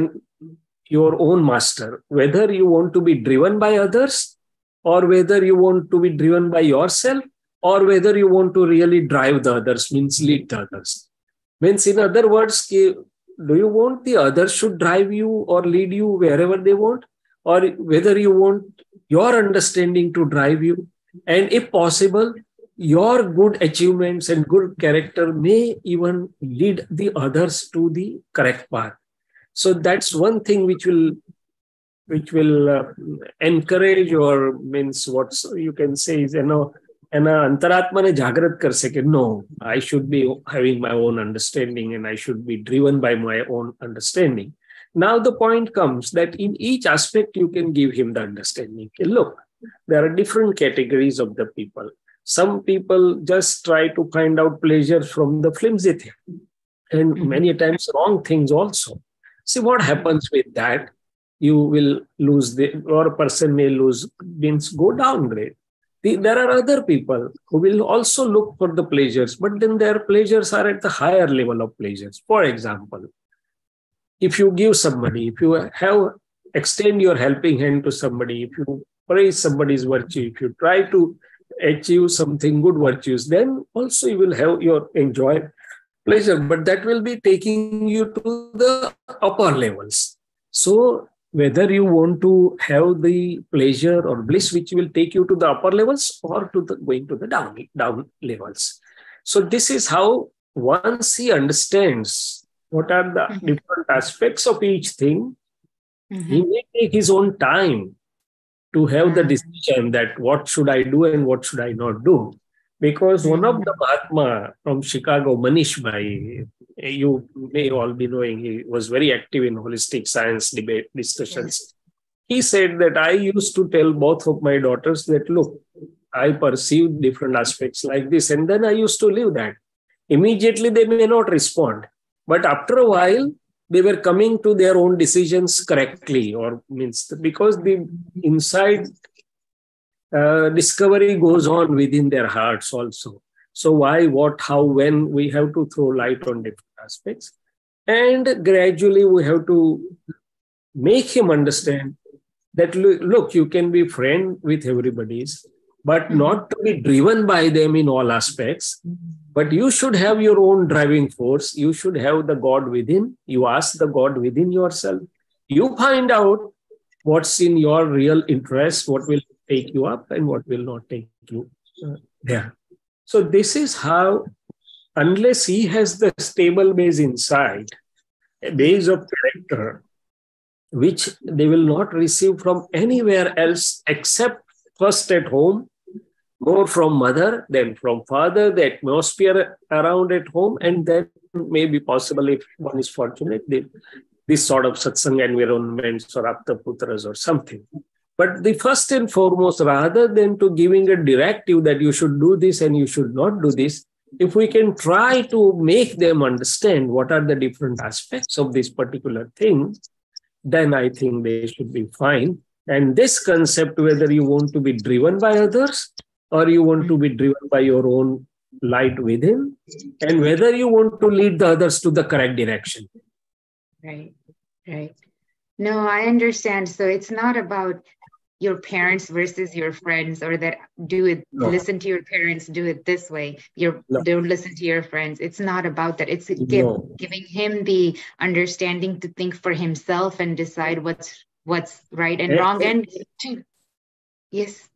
your own master. Whether you want to be driven by others, or whether you want to be driven by yourself, or whether you want to really drive the others, means lead the others. Means, in other words, do you want the others should drive you or lead you wherever they want, or whether you want your understanding to drive you, and if possible, your good achievements and good character may even lead the others to the correct path. So that's one thing which will encourage, or means what you can say is, એના અંતરાત્માને જાગૃત કરશે કે no, I should be having my own understanding, and I should be driven by my own understanding. Now the point comes that in each aspect you can give him the understanding. Okay, look, there are different categories of the people. Some people just try to find out pleasure from the flimsy thing, and many times wrong things also. See what happens with that. You will lose or a person may lose, means go downgrade. There are other people who will also look for the pleasures, but then their pleasures are at the higher level of pleasures. For example, if you give somebody, if you extend your helping hand to somebody, if you praise somebody's virtue, if you try to achieve something good virtues, then also you will have your enjoy pleasure, but that will be taking you to the upper levels. So whether you want to have the pleasure or bliss which will take you to the upper levels or to the going to the down levels. So this is how once he understands what are the different aspects of each thing, he may take his own time to have the decision that what should I do and what should I not do. Because one of the Mahatma from Chicago, Manish Bhai, you may all be knowing, he was very active in holistic science debate discussions. He said that I used to tell both of my daughters that, look, I perceive different aspects like this, and then I used to live that. Immediately they may not respond, but after a while, they were coming to their own decisions correctly, or means because the inside discovery goes on within their hearts also. So why, what, how, when, we have to throw light on different aspects. And gradually we have to make him understand that, look, you can be friend with everybody's, but not to be driven by them in all aspects. But you should have your own driving force. You should have the God within. You ask the God within yourself. You find out what's in your real interest, what will take you up and what will not take you there. So this is how, unless he has the stable base inside, a base of character, which they will not receive from anywhere else except first at home, more from mother, then from father, the atmosphere around at home, and then maybe possible if one is fortunate, this sort of satsang environments or Aptaputras or something. But the first and foremost, rather than to giving a directive that you should do this and you should not do this, if we can try to make them understand what are the different aspects of this particular thing, then I think they should be fine. And this concept, whether you want to be driven by others or you want to be driven by your own light within, and whether you want to lead the others to the correct direction. Right, right. No, I understand. So it's not about your parents versus your friends, or that listen to your parents, do it this way. Don't listen to your friends. It's not about that. It's giving him the understanding to think for himself and decide what's right and wrong. And yes.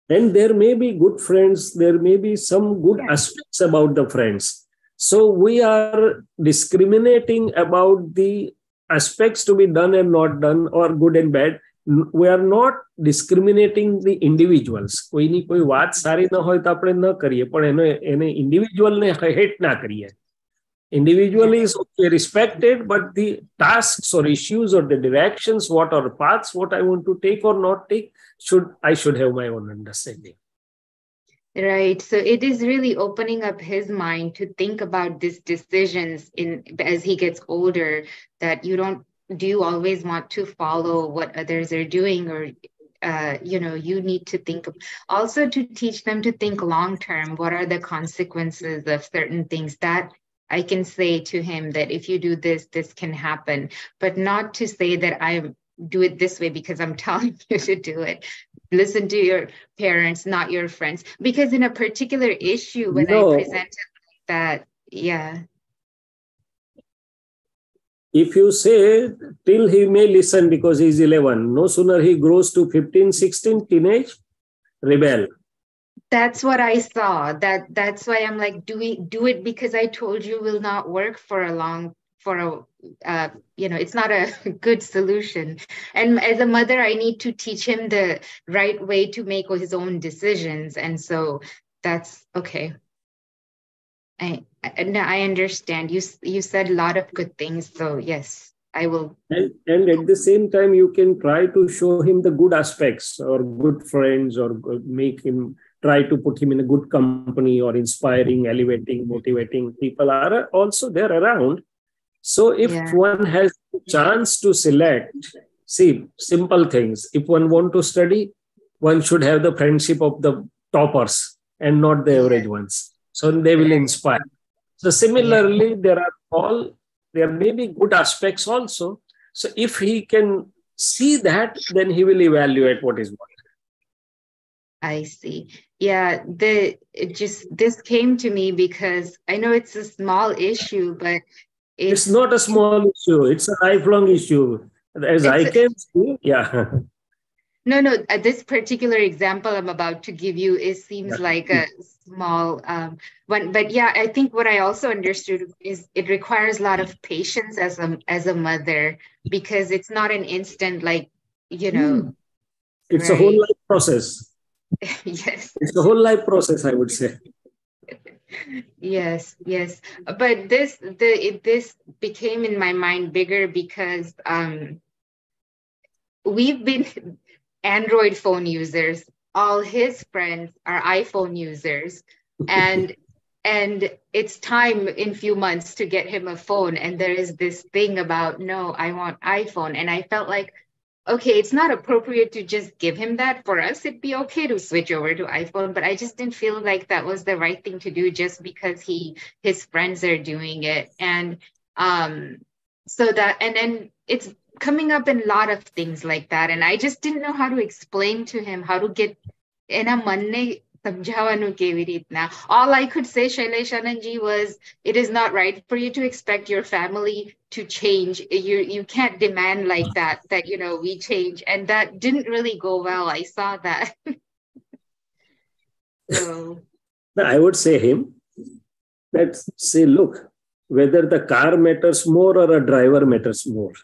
And there may be good friends. There may be some good aspects about the friends. So we are discriminating about the aspects to be done and not done, or good and bad. We are not discriminating the individuals. કોઈની કોઈ વાત સારી ન હોય તો આપણે ન કરીએ, પણ એને individual ને hate ના કરીએ. Individual is okay, respected, but the tasks or issues or the directions, what are paths, what I want to take or not take, I should have my own understanding. Right. So it is really opening up his mind to think about these decisions as he gets older, that do you always want to follow what others are doing, or you need to think also to teach them to think long term. What are the consequences of certain things? That I can say to him that if you do this, this can happen, but not to say that I do it this way because I'm telling you to do it. Listen to your parents, not your friends. Because in a particular issue, when I presented like that, if you say till he may listen because he's 11, no sooner he grows to 15, 16, teenage, rebel. That's what I saw. That's why I'm like, do it because I told you will not work it's not a good solution. And as a mother, I need to teach him the right way to make his own decisions. And so that's okay. I understand. You said a lot of good things. So yes, I will. And at the same time, you can try to show him the good aspects or good friends, or make him try to put him in a good company or inspiring, elevating, motivating people are also there around. So if one has a chance to select, see, simple things. If one want to study, one should have the friendship of the toppers and not the average ones. So they will inspire. So similarly, there may be good aspects also. So if he can see that, then he will evaluate what is what. I see. Yeah, this came to me because I know it's a small issue, but it's not a small issue. It's a lifelong issue. As I can see, yeah. No, this particular example I'm about to give you seems like a small one, but yeah, I think what I also understood is it requires a lot of patience as a mother, because it's not an instant, like, It's a whole life process. Yes. It's a whole life process, I would say. Yes. But this became in my mind bigger because we've been Android phone users. All his friends are iPhone users, and it's time in few months to get him a phone. And there is this thing about, no, I want iPhone. And I felt like, okay, it's not appropriate to just give him that. For us, it'd be okay to switch over to iPhone, but I just didn't feel like that was the right thing to do just because his friends are doing it. And then it's coming up in a lot of things like that. And I just didn't know how to explain to him how to get in a manne. All I could say, Shaileshanandji, was it is not right for you to expect your family to change. You can't demand like that we change. And that didn't really go well. I saw that. So I would say him that, say, look, whether the car matters more or a driver matters more.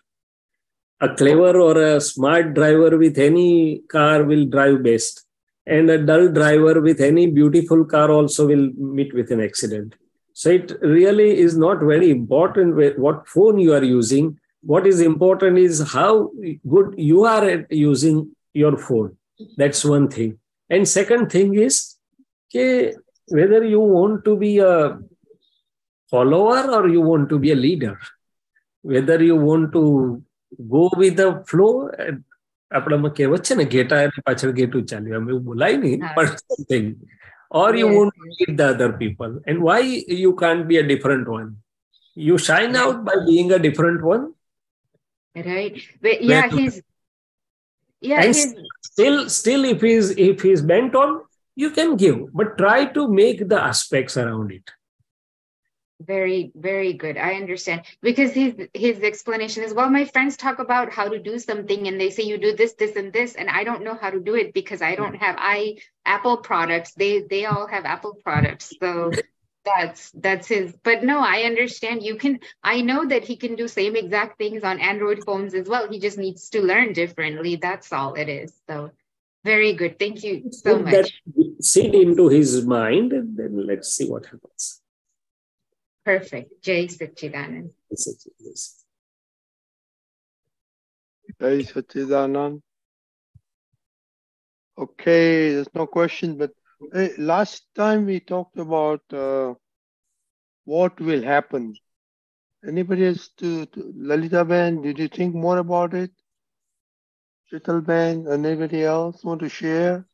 A clever or a smart driver with any car will drive best. And a dull driver with any beautiful car also will meet with an accident. So it really is not very important what phone you are using. What is important is how good you are at using your phone. That's one thing. And second thing is, whether you want to be a follower or you want to be a leader, whether you want to go with the flow, આપણામાં કહેવત છે ને ઘેટા અને પાછળ ઘેટું ચાલ્યું, અમે એવું બોલાય નહીં, but something, or you want to lead the other people. And why you can't be a different one? You shine out by being a different one. Right. But still if he's bent on, you can give, but try to make the aspects around it. Very, very good. I understand, because his explanation is, well, my friends talk about how to do something and they say you do this, this, and this, and I don't know how to do it because I don't have Apple products. They all have Apple products. So that's his. But no, I understand. I know that he can do same exact things on Android phones as well. He just needs to learn differently. That's all it is. So very good. Thank you so much. That seed into his mind, and then let's see what happens. Perfect. Jai Sachidanand. Jai Sachidanand. Okay, there's no question, but last time we talked about what will happen. Anybody else Lalita Ben, did you think more about it? Chital Ben, anybody else want to share?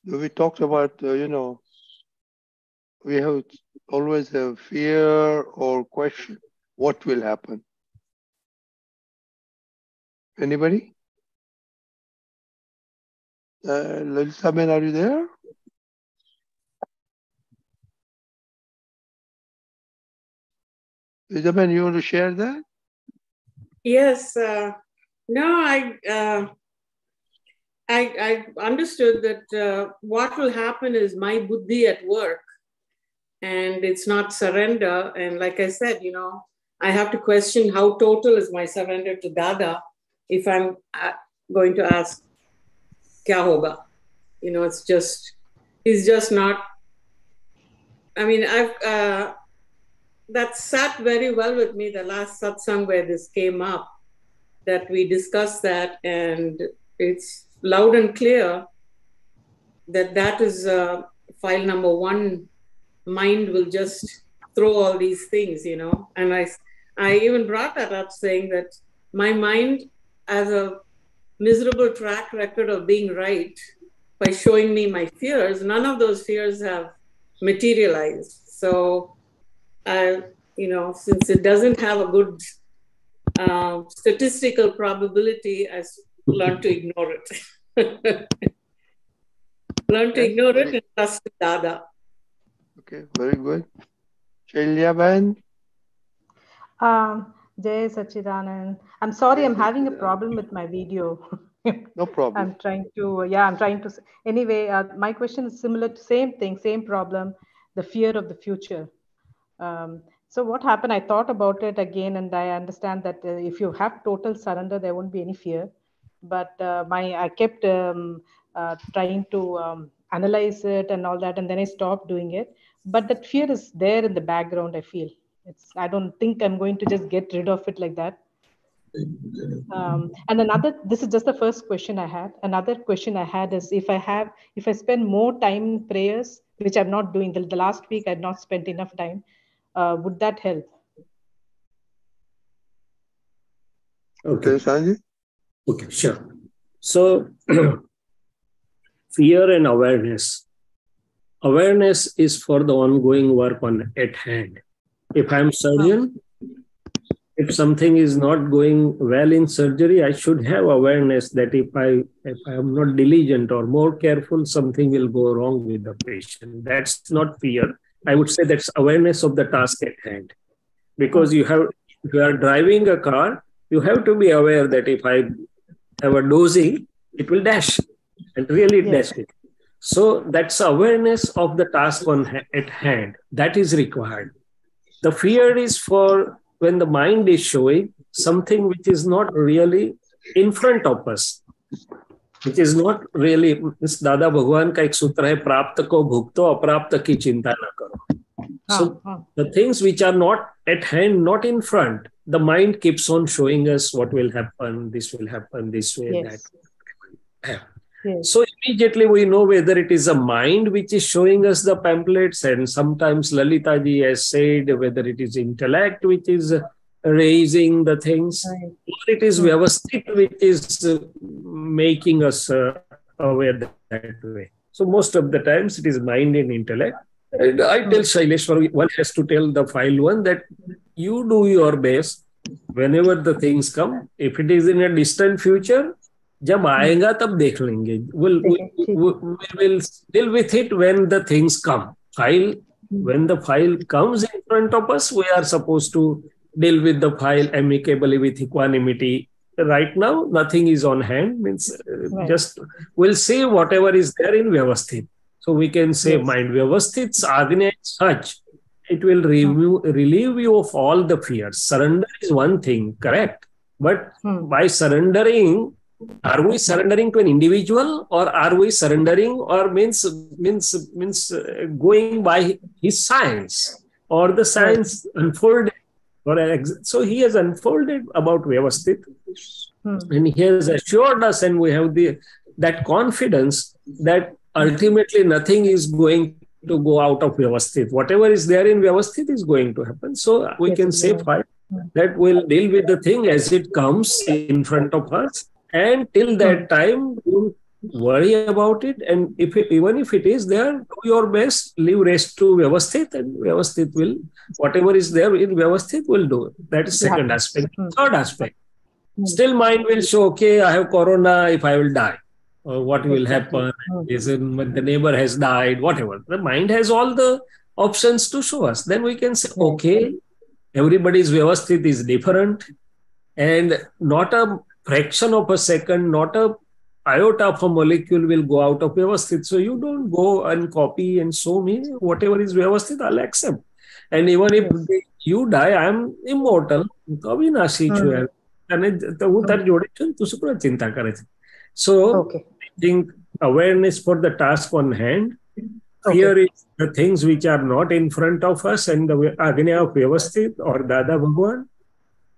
We talked about, we have always have fear or question. What will happen? Anybody? Lalita Ben, are you there? Lalita Ben, you want to share that? Yes. No, I understood that what will happen is my buddhi at work, and it's not surrender. And like I said, I have to question how total is my surrender to Dada if I'm going to ask, kya hoga? It's just, he's just not, I mean, that sat very well with me the last satsang where this came up, that we discussed that, and it's loud and clear that is file number 1. Mind will just throw all these things, and I even brought that up, saying that my mind has a miserable track record of being right by showing me my fears. None of those fears have materialized. So, since it doesn't have a good statistical probability, I learned to ignore it. Learn to ignore it and trust Dada. Okay, very good. Shailyaban? Jai Sachidanand. I'm sorry, I'm having a problem with my video. No problem. I'm trying to. Anyway, my question is similar to same thing, same problem, the fear of the future. So what happened? I thought about it again, and I understand that if you have total surrender, there won't be any fear. But I kept trying to analyze it and all that, and then I stopped doing it. But that fear is there in the background. I feel I don't think I'm going to just get rid of it like that. And this is just the first question I had. Another question I had is if I spend more time in prayers, which I'm not doing, the last week I'd not spent enough time, would that help? Okay, Sanji? Okay, sure. So, fear and awareness. Awareness is for the ongoing work at hand. If I'm surgeon, if something is not going well in surgery, I should have awareness that if I am not diligent or more careful, something will go wrong with the patient. That's not fear. I would say that's awareness of the task at hand. Because if you are driving a car, you have to be aware that if I have a dosing, it will dash, and really it dashes. So that's awareness of the task at hand. That is required. The fear is for when the mind is showing something which is not really in front of us, which is not really. Dada Bhagwan ka ek sutra hai, प्राप्त को भुगतो, अप्राप्त की चिंता न करो. So the things which are not at hand, not in front, the mind keeps on showing us what will happen, this will happen, this way, that will happen. So immediately we know whether it is a mind which is showing us the pamphlets, and sometimes Lalita ji has said whether it is intellect which is raising the things, or it is Vyavasthit which is making us aware that way. So most of the times it is mind and intellect. And I tell Shaileshwar, one has to tell the file one that you do your best whenever the things come. If it is in a distant future, जब आएगा तब देख लेंगे. We will deal with it when the things come. When the file comes in front of us, we are supposed to deal with the file amicably with equanimity. Right now, nothing is on hand. Means just we'll see whatever is there in Vyavasthit. So we can say mind Vyavasthit's Agnya is such, it will relieve you of all the fears. Surrender is one thing, correct? But by surrendering, are we surrendering to an individual, or are we surrendering, or means going by his science, or the science unfolded? So he has unfolded about Vyavasthit, and he has assured us, and we have that confidence that ultimately nothing is going to go out of Vyavasthit. Whatever is there in Vyavasthit is going to happen. So we can say fine, that we'll deal with the thing as it comes in front of us. And till that time, don't worry about it. And even if it is there, do your best, leave rest to Vyavasthit, and Vyavasthit will, whatever is there in Vyavasthit will do. That is second aspect. Third aspect, still mind will show, okay, I have corona, if I will die, or what will happen, is when the neighbor has died, whatever. The mind has all the options to show us. Then we can say, okay, everybody's Vyavasthit is different, and not a fraction of a second, not a iota of a molecule will go out of Vyavasthit. So you don't go and copy and show me whatever is Vyavasthit, I'll accept. And even if you die, I am immortal. So I think awareness for the task on hand, fear is the things which are not in front of us, and the Agnya of Vyavasthit or Dada Bhagwan,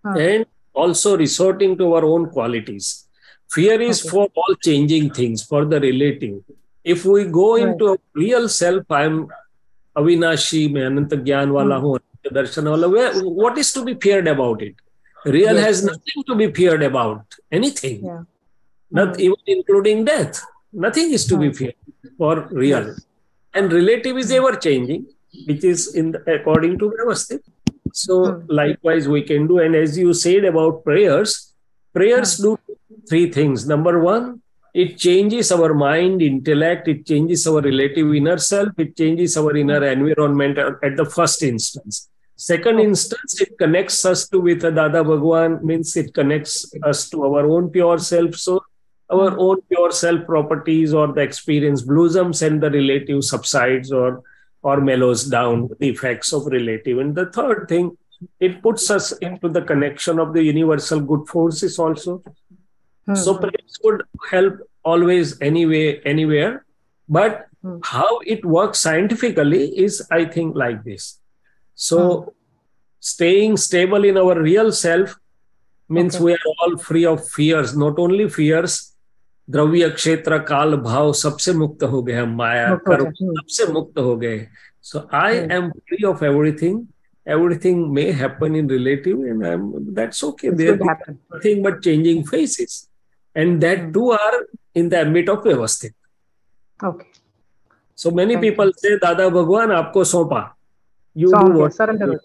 and also resorting to our own qualities. Fear is for all changing things, for the relative. If we go into a real self, I'm Avinashi, मैं अनंत ज्ञान वाला हूँ, दर्शन वाला, what is to be feared about it? Real has nothing to be feared about, anything. Not even including death. Nothing is to be feared for real. And relative is ever changing, which is according to Vyavasthit. So likewise we can do. And as you said about prayers do three things. Number one, it changes our mind, intellect, it changes our relative inner self, it changes our inner environment at the first instance. Second instance, it connects us to with a Dada Bhagwan, means it connects us to our own pure self. So our own pure self properties or the experience blossoms and the relative subsides or mellows down, the effects of relative. And the third thing, it puts us into the connection of the universal good forces also. So prayers would help always, anyway, anywhere. But how it works scientifically is, I think, like this. So staying stable in our real self means we are all free of fears, not only fears, द्रव्य क्षेत्र काल भाव सबसे मुक्त हो गए हम, माया कर्म सबसे मुक्त हो गए. So I am free of everything. Everything may happen in relative, and that's okay. There is nothing but changing faces, and that too are in the ambit of Vyavasthit. Okay. So many people say, Dada Bhagwan aapko saupa. You do what? Surrender.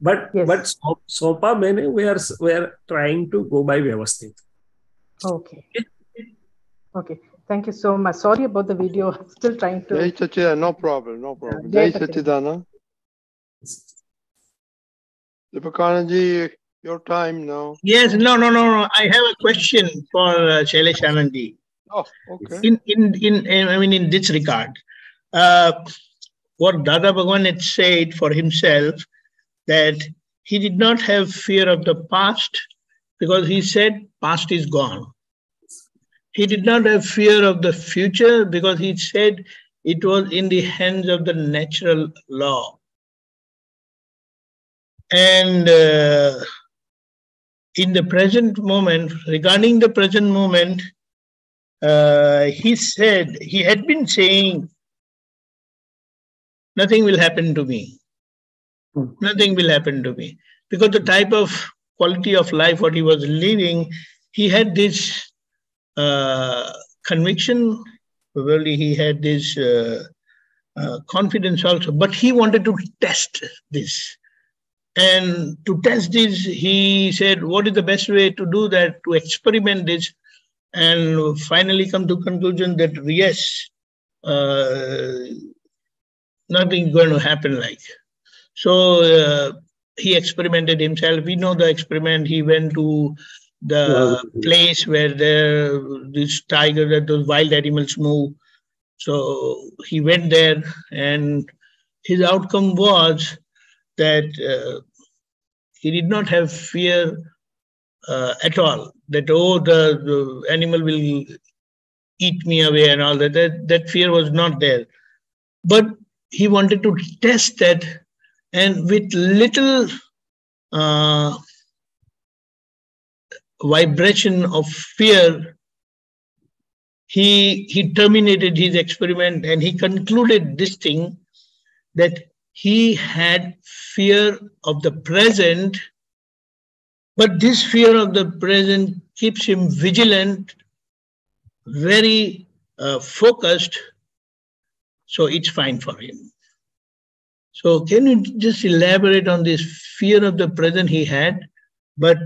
But saupa meaning we are trying to go by Vyavasthit. Okay. Okay. Thank you so much. Sorry about the video. I'm still trying to. Jai Sachidanand, no problem, no problem. Jai Sachidanand. Deepakanandji, your time now. Yes, no. I have a question for Shaileshanandji. Oh, okay. In this regard, what Dada Bhagwan had said for himself, that he did not have fear of the past because he said past is gone. He did not have fear of the future because he said it was in the hands of the natural law. And in the present moment, regarding the present moment, he said, he had been saying, nothing will happen to me. Nothing will happen to me. Because the type of quality of life what he was living, he had this conviction, probably he had this confidence also, but he wanted to test this. And to test this, he said, what is the best way to do that, to experiment this, and finally come to conclusion that yes, nothing is going to happen like. So he experimented himself. We know the experiment. He went to the place where this tiger, that those wild animals move. So he went there, and his outcome was that he did not have fear at all. That the animal will eat me away and all that. That fear was not there. But he wanted to test that, and with little vibration of fear, he terminated his experiment, and he concluded this thing, that he had fear of the present, but this fear of the present keeps him vigilant, very focused, so it's fine for him. So can you just elaborate on this fear of the present he had, but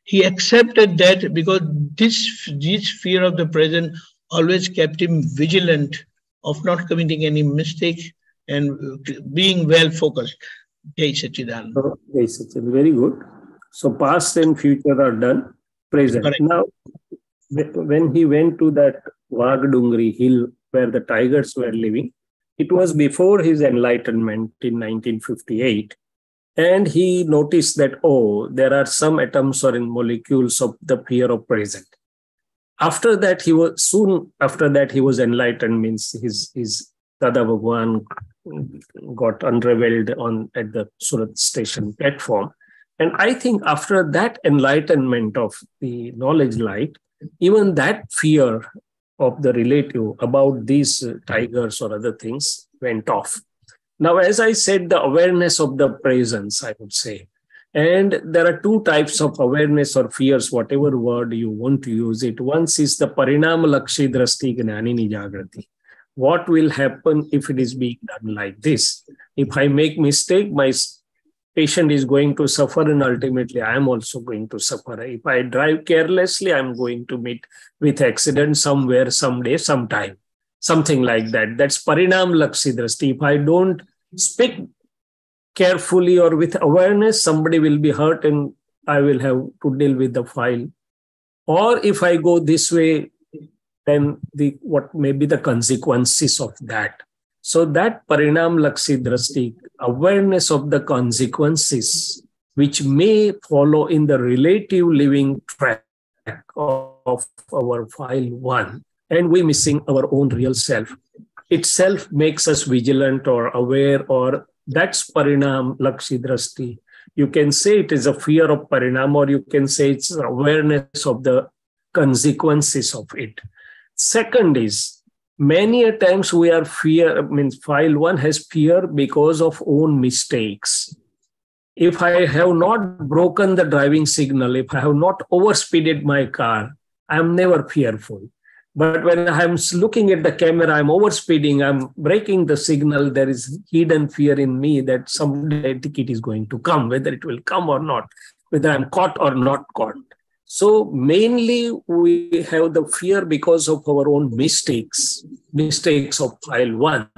he accepted that because this fear of the present always kept him vigilant of not committing any mistake and being well focused. Jai Sachidanand. Jai Sachidanand. Very good. So past and future are done. Present. Correct. Now, when he went to that Vagdungri hill where the tigers were living, it was before his enlightenment in 1958. And he noticed that, there are some atoms or in molecules of the fear of present. After that, soon after that, he was enlightened, means his Dada Bhagwan got unraveled at the Surat station platform. And I think after that enlightenment of the knowledge light, even that fear of the relative about these tigers or other things went off. Now, as I said, the awareness of the presence, I would say. And there are two types of awareness or fears, whatever word you want to use it. One is the parinam lakshi drasti gnanini jagrati. What will happen if it is being done like this? If I make mistake, my patient is going to suffer, and ultimately I am also going to suffer. If I drive carelessly, I'm going to meet with accident somewhere, someday, sometime. Something like that. That's parinam lakshi drasti. If I don't speak carefully or with awareness, somebody will be hurt and I will have to deal with the file. Or if I go this way, then what may be the consequences of that. So that parinam lakshi drasti, awareness of the consequences which may follow in the relative living track of our file one, and we missing our own real self, itself makes us vigilant or aware, or that's parinam lakshi drasti. You can say it is a fear of parinam, or you can say it's awareness of the consequences of it. Second is, many a times we are fear, means file one has fear because of own mistakes. If I have not broken the driving signal, if I have not overspeeded my car, I'm never fearful. But when I'm looking at the camera, I'm overspeeding, I'm breaking the signal, there is hidden fear in me that someday ticket is going to come, whether it will come or not, whether I'm caught or not caught. So mainly we have the fear because of our own mistakes of file one,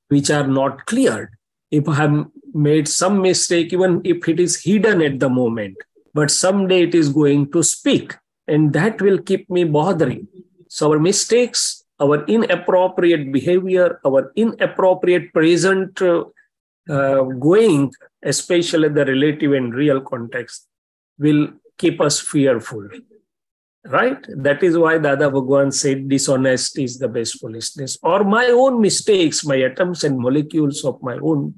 which are not cleared. If I have made some mistake, even if it is hidden at the moment, but someday it is going to speak, and that will keep me bothering. So our mistakes, our inappropriate behavior, our inappropriate present going, especially the relative and real context, will keep us fearful, right? That is why Dada Bhagwan said dishonesty is the best foolishness. Or my own mistakes, my atoms and molecules of my own,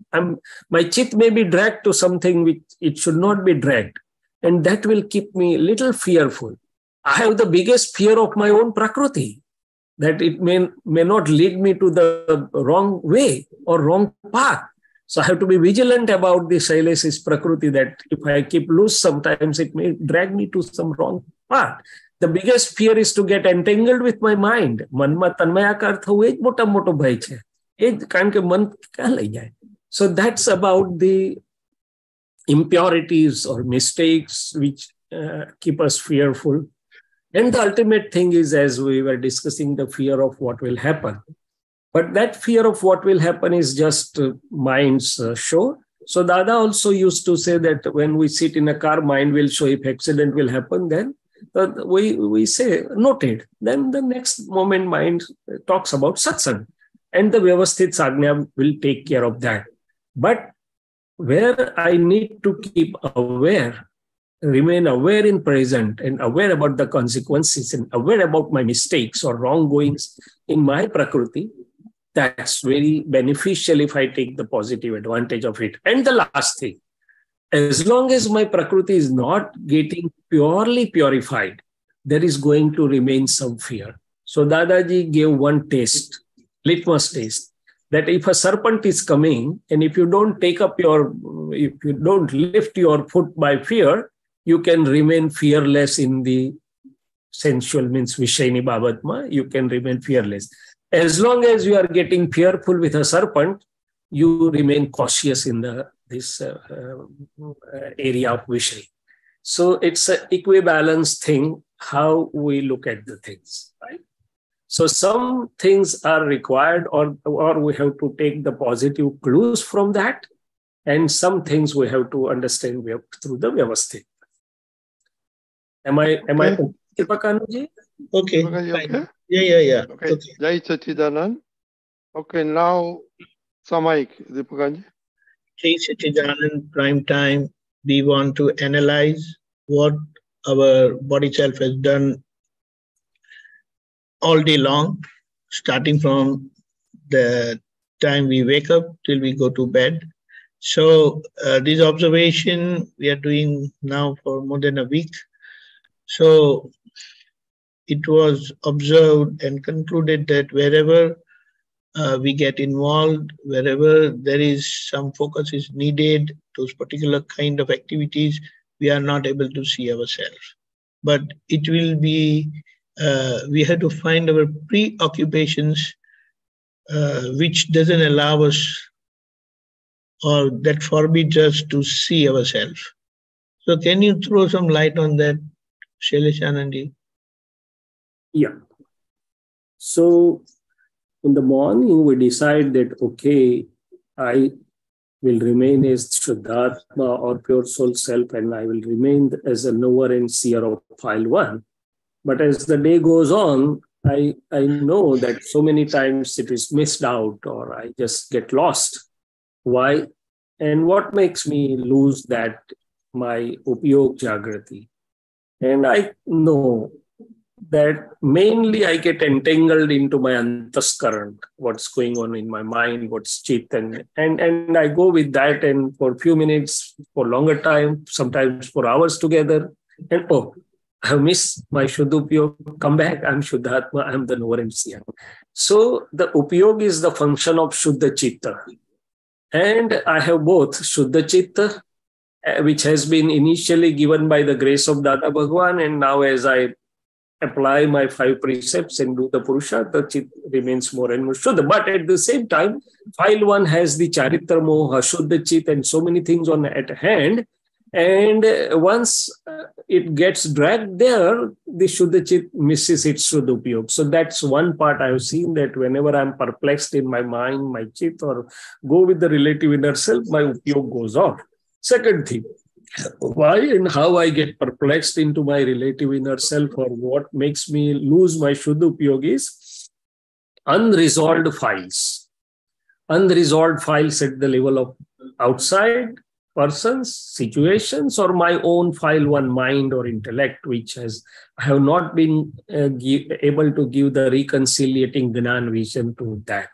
my chit may be dragged to something which it should not be dragged. And that will keep me a little fearful. I have the biggest fear of my own prakriti, that it may not lead me to the wrong way or wrong path. So I have to be vigilant about the Shailesh's prakriti, that if I keep loose, sometimes it may drag me to some wrong path. The biggest fear is to get entangled with my mind. Manma tanmayakar thau ej mota moto bhai chhe. Ej karan ke man kya lai jaye. So that's about the impurities or mistakes which keep us fearful. And the ultimate thing is, as we were discussing, the fear of what will happen. But that fear of what will happen is just mind's show. So Dada also used to say that when we sit in a car, mind will show if accident will happen, then we say, noted. Then the next moment mind talks about satsang. And the Vyavasthit Sajna will take care of that. But where I need to keep aware, remain aware in present and aware about the consequences and aware about my mistakes or wronggoings in my prakriti, that's very beneficial if I take the positive advantage of it. And the last thing, as long as my prakriti is not getting purely purified, there is going to remain some fear. So Dadaji gave one test, litmus test, that if a serpent is coming and if you don't if you don't lift your foot by fear, you can remain fearless in the sensual, means Vishayani Bhavatma, you can remain fearless. As long as you are getting fearful with a serpent, you remain cautious in this area of Vishay. So it's an equibalence thing, how we look at the things, right? So some things are required or we have to take the positive clues from that, and some things we have to understand through the Vyavasthit. Am I Kripakanji? Okay. Okay. Yeah. Okay. Jai Sachidanand. Okay, now Samayik, Dipakanji. Jai Sachidanand, prime time. We want to analyze what our body self has done all day long, starting from the time we wake up till we go to bed. So this observation we are doing now for more than a week. So it was observed and concluded that wherever we get involved, wherever there is some focus is needed, those particular kind of activities, we are not able to see ourselves. But it will be, we have to find our preoccupations which doesn't allow us or that forbids us to see ourselves. So can you throw some light on that, Shaileshanandji? Yeah. So in the morning, we decide that, okay, I will remain as Shuddhatma or pure soul self, and I will remain as a knower and seer of file 1. But as the day goes on, I know that so many times it is missed out or I just get lost. Why? And what makes me lose that, my upyog jagrati? And I know that mainly I get entangled into my antaskaran, what's going on in my mind, what's chit, and I go with that, and for a few minutes, for longer time, sometimes for hours together, and oh, I have missed my Shuddha Upyog, come back, I'm Shuddhatma, I'm the knower and seer. So the Upyog is the function of Shuddha Chitta. And I have both Shuddha Chitta, which has been initially given by the grace of Dada Bhagwan, and now as I apply my 5 precepts and do the Purusha, the Chit remains more and more Shuddha. But at the same time, file 1 has the Charitra Moha, Shuddha Chit, and so many things on at hand. And once it gets dragged there, the Shuddha Chit misses its Shuddha Upyog. So that's one part I have seen, that whenever I'm perplexed in my mind, my Chit, or go with the relative inner self, my Upyog goes off. Second thing, why and how I get perplexed into my relative inner self, or what makes me lose my Shuddha Upyog, is unresolved files. Unresolved files at the level of outside persons, situations, or my own file 1 mind or intellect, which I have not been able to give the reconciliating Gnan vision to that.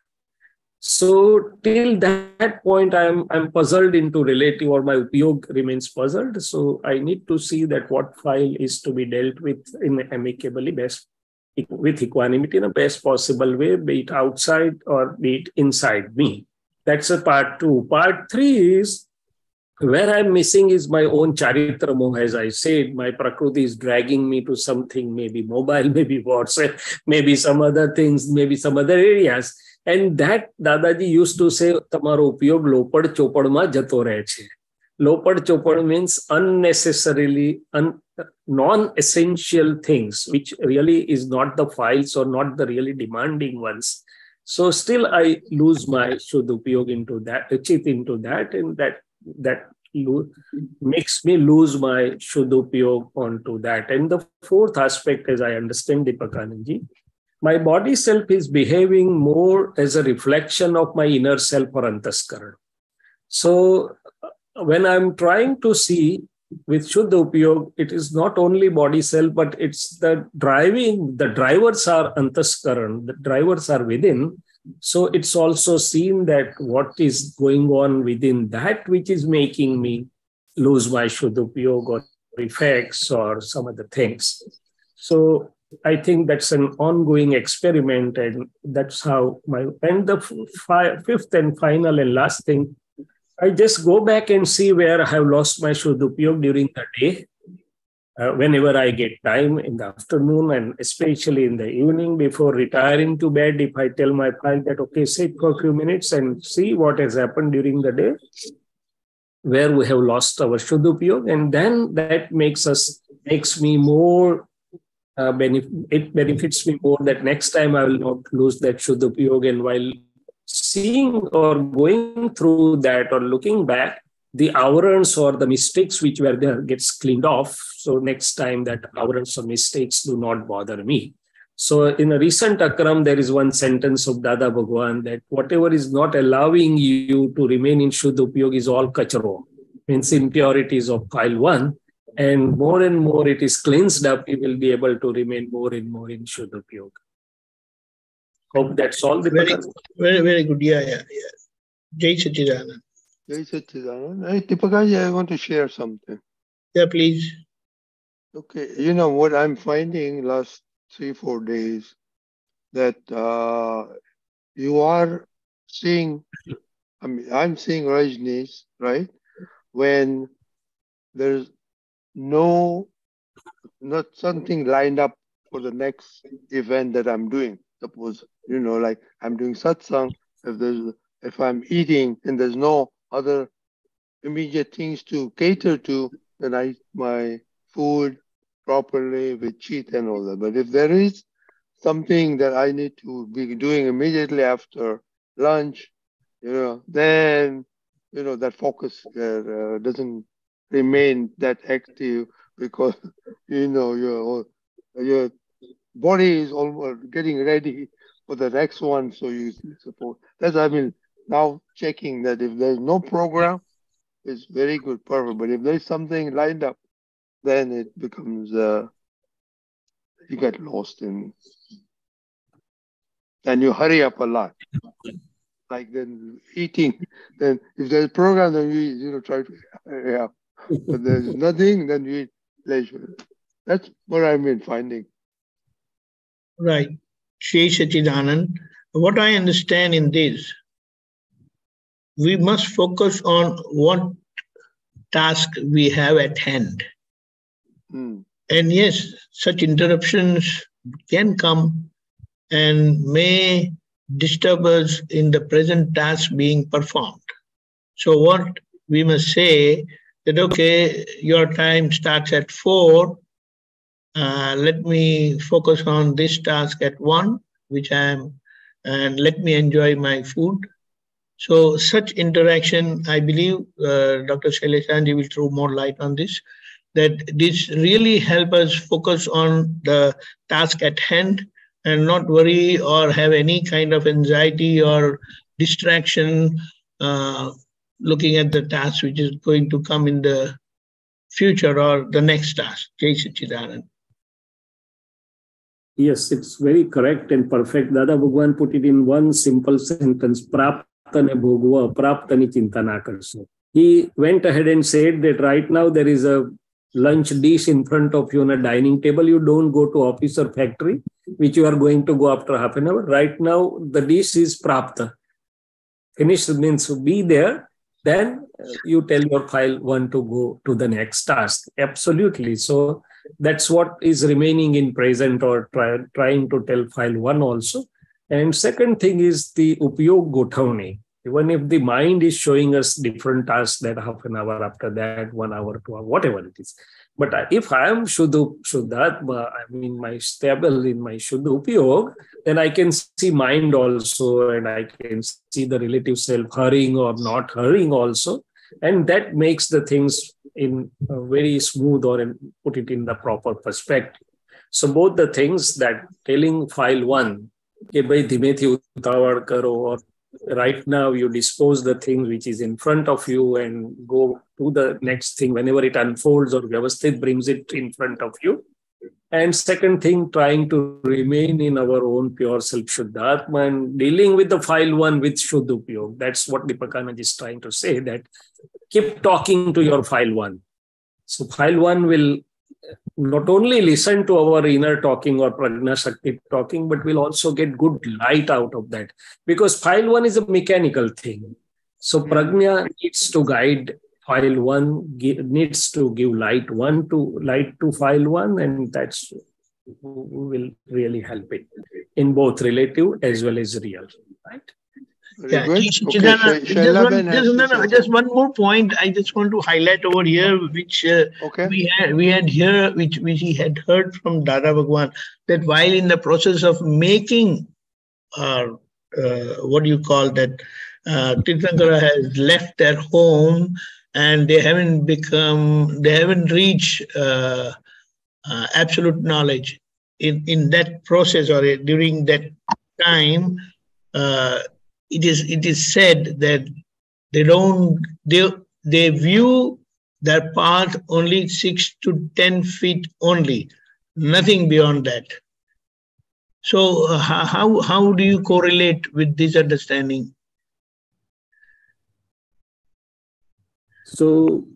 So till that point, I'm puzzled into relative, or my Upyog remains puzzled. So I need to see that what file is to be dealt with in amicably, best with equanimity in the best possible way, be it outside or be it inside me. That's a part 2. Part 3 is where I'm missing is my own Charitra Moha. As I said, my Prakriti is dragging me to something, maybe mobile, maybe WhatsApp, maybe some other things, maybe some other areas. And that Dadaji used to say, Tamaro Upyog lopad chopad ma jato rahe che. Lopad chopad means unnecessarily, non-essential things, which really is not the files or not the really demanding ones. So still I lose my Shuddha Upyog into that, Chit into that, and that makes me lose my Shuddha Upyog onto that. And the fourth aspect, as I understand Deepakanandji, my body self is behaving more as a reflection of my inner self or antaskaran. So when I'm trying to see with Shuddha Upyog, it is not only body self, but it's the drivers are antaskaran, the drivers are within. So it's also seen that what is going on within that which is making me lose my Shuddha Upyog or effects or some other things. So I think that's an ongoing experiment, and that's how and the fifth and final and last thing, I just go back and see where I have lost my Shuddha Upyog during the day. Whenever I get time in the afternoon, and especially in the evening before retiring to bed, if I tell my file that, okay, sit for a few minutes and see what has happened during the day, where we have lost our Shuddha Upyog, and then that makes me more, it benefits me more that next time I will not lose that Shuddha Upyog. And while seeing or going through that or looking back, the avarans or the mistakes which were there gets cleaned off. So next time that avarans or mistakes do not bother me. So in a recent Akram, there is one sentence of Dada Bhagwan that whatever is not allowing you to remain in Shuddha Upyog is all kacharo, means impurities of file 1. And more it is cleansed up, you will be able to remain more and more in Shuddha Upyog. Hope that's all. Very, very good. Yeah. Jai Sachidanand. Jai Sachidanand. Hey, Deepakanji, I want to share something. Yeah, please. Okay, you know what I'm finding last 3-4 days that you are seeing, I mean, I'm seeing Rajneesh, right? When there's not something lined up for the next event that I'm doing. Suppose, like I'm doing satsang, if I'm eating and there's no other immediate things to cater to, then I eat my food properly with cheat and all that. But if there is something that I need to be doing immediately after lunch, then that focus doesn't remain that active because your body is almost getting ready for the next one. So you suppose that's now checking that if there's no program, it's very good, perfect. But if there's something lined up, then it becomes you get lost in, and you hurry up a lot. Like then eating, then if there's a program, then you try to hurry up. But there's nothing, then you eat leisure. That's what I've been finding. Right. Shri Sachidanand, what I understand in this, we must focus on what task we have at hand. And yes, such interruptions can come and may disturb us in the present task being performed. So what we must say that, okay, your time starts at 4. Let me focus on this task at 1, and let me enjoy my food. So such interaction, I believe Dr. Shaileshanandji will throw more light on this, that this really help us focus on the task at hand and not worry or have any kind of anxiety or distraction looking at the task which is going to come in the future or the next task. Jai Sachidanand. Yes, it's very correct and perfect. Dada Bhagwan put it in one simple sentence, Praptane Bhogwa, Praptani Chintana Karso. He went ahead and said that right now there is a lunch dish in front of you on a dining table. You don't go to office or factory, which you are going to go after half an hour. Right now, the dish is Prapta. Finish means be there. Then you tell your file 1 to go to the next task. Absolutely. So that's what is remaining in present or trying to tell file 1 also. And second thing is the upyog gothavni. Even if the mind is showing us different tasks, that half an hour after that, 1 hour, 2 hours, whatever it is. But if I am Shuddhatma, I mean my stable in my Shuddha Upyog, then I can see mind also, and I can see the relative self hurrying or not hurrying also. And that makes the things in very smooth or put it in the proper perspective. So both the things that telling file 1, ke bhai dhime thi utawad karo, or right now you dispose the thing which is in front of you and go to the next thing whenever it unfolds or Vyavasthit brings it in front of you. And second thing, trying to remain in our own pure self Shuddhatma and dealing with the file 1 with Shuddha Upyog. That's what Dipakanaji is trying to say, that keep talking to your file 1. So file 1 will not only listen to our inner talking or Prajna Shakti talking, but will also get good light out of that. Because file 1 is a mechanical thing. So Prajna needs to guide file 1, needs to give light to file 1, and that's will really help it in both relative as well as real. Right? Yeah, just one more point I just want to highlight over here, which we had here, which we had heard from Dada Bhagwan, that while in the process of making what do you call that, Tirthankara has left their home and they haven't reached absolute knowledge. In that process or during that time, it is said that they view their path only 6 to 10 feet only, nothing beyond that. So how do you correlate with this understanding? So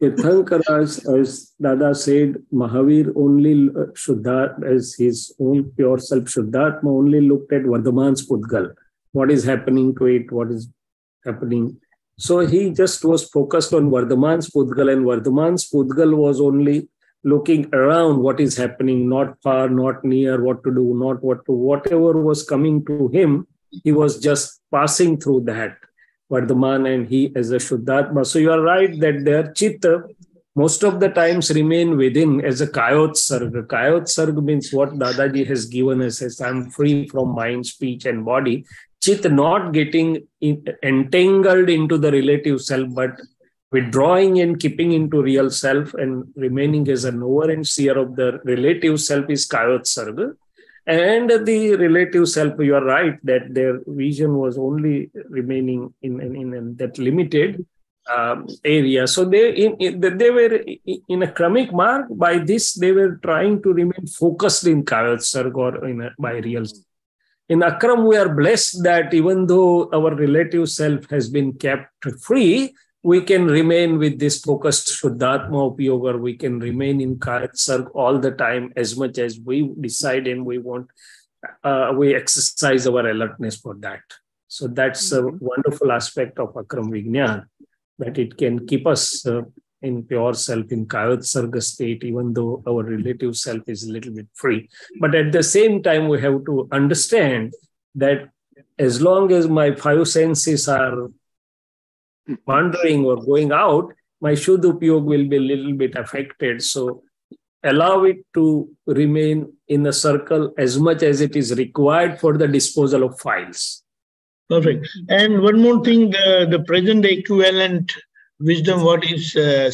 Tirthankar, as Dada said, Mahavir only Shuddha, as his own pure self, Shuddhatma only looked at Vardhaman's Pudgal. What is happening to it? What is happening? So he just was focused on Vardhaman's Pudgal, and Vardhaman's Pudgal was only looking around what is happening, not far, not near, what to do, not what to, whatever was coming to him, he was just passing through that. Vardhaman and he as a Shuddhatma. So you are right that their Chitta most of the times remain within as a Kayot Sarga. Kayot Sarga means what Dadaji has given us as I'm free from mind, speech and body. Chit not getting entangled into the relative self, but withdrawing and keeping into real self and remaining as a knower and seer of the relative self is Kayot Sarga. And the relative self, you are right that their vision was only remaining in that limited area. So they were in a kramic mark. By this, they were trying to remain focused in Kayot Sarga or by real self. In Akram, we are blessed that even though our relative self has been kept free, we can remain with this focused Shuddhatma Upyoga. We can remain in Kayat Sarg all the time as much as we decide and we want. We exercise our alertness for that. So that's a wonderful aspect of Akram Vignan, that it can keep us in pure self, in Kayat Sarga state, even though our relative self is a little bit free. But at the same time, we have to understand that as long as my five senses are wandering or going out, my Shuddha Upyog will be a little bit affected. So allow it to remain in a circle as much as it is required for the disposal of files. Perfect. And one more thing, the present equivalent wisdom, what is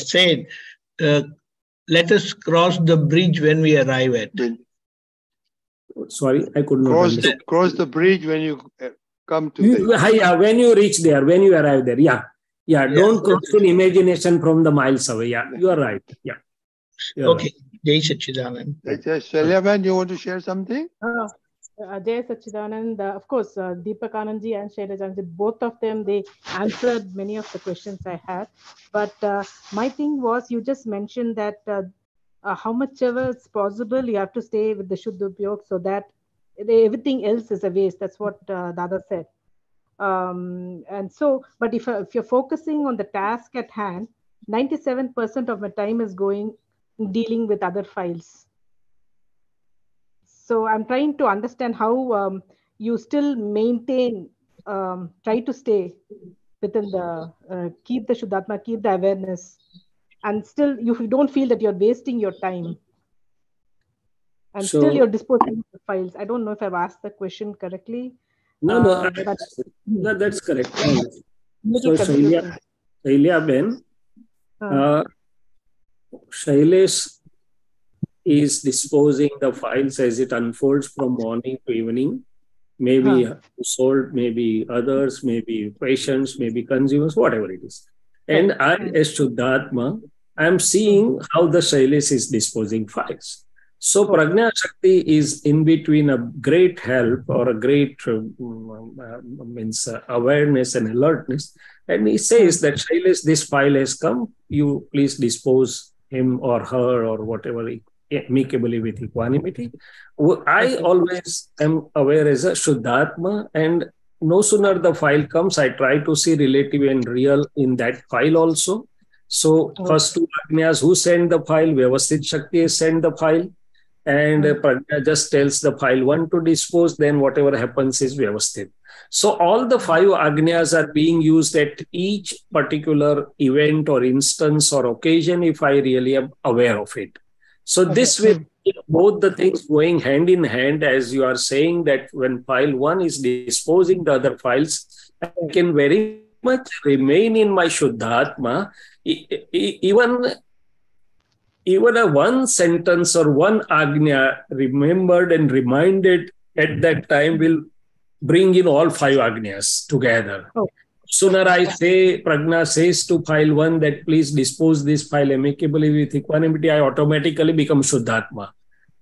said, let us cross the bridge when we arrive at. Sorry, I could not understand. Cross the bridge when you come to there. Yeah, when you reach there, when you arrive there. Yeah, don't cross in imagination from the miles away. Yeah, you are right. Yeah. Okay. Jai Sachidanand. Shalyaban, you want to share something? Jai Sachidanand, of course, Deepak Anandji and Shaileshanandji, both of them, they answered many of the questions I had. But my thing was, you just mentioned that how much ever it's possible, you have to stay with the Shuddha Upyog so that everything else is a waste. That's what Dada said. And so, but if you're focusing on the task at hand, 97% of my time is going dealing with other files. So I'm trying to understand how you still maintain, try to stay within the, keep the Shuddhatma, keep the awareness, and still you don't feel that you're wasting your time. And So- still you're disposing of the files. I don't know if I've asked the question correctly. No, that's correct. So Shailya Ben, Shailesh is disposing the files as it unfolds from morning to evening. Maybe sold, maybe others, maybe patients, maybe consumers, whatever it is. And I, as Shuddhatma, I am seeing how the Shailesh is disposing files. So Prajna Shakti is in between a great help or a great awareness and alertness. And he says that Shailesh, this file has come, you please dispose him or her or whatever amicably with equanimity. I always am aware as a Shuddhatma, and no sooner the file comes, I try to see relative and real in that file also. So first two Prajnas who send the file, Vyavasthit Shakti has sent the file, and Prajna just tells the file one to dispose, then whatever happens is Vyavasthit. So all the five Agnyas are being used at each particular event or instance or occasion if I really am aware of it. So this will keep both the things going hand in hand, as you are saying that when file one is disposing the other files, I can very much remain in my Shuddhatma. Even a one sentence or one Agnya remembered and reminded at that time will bring in all five Agnyas together. Sooner I say, Prajna says to file one that please dispose this file amicably with equanimity, I automatically become Shuddhatma.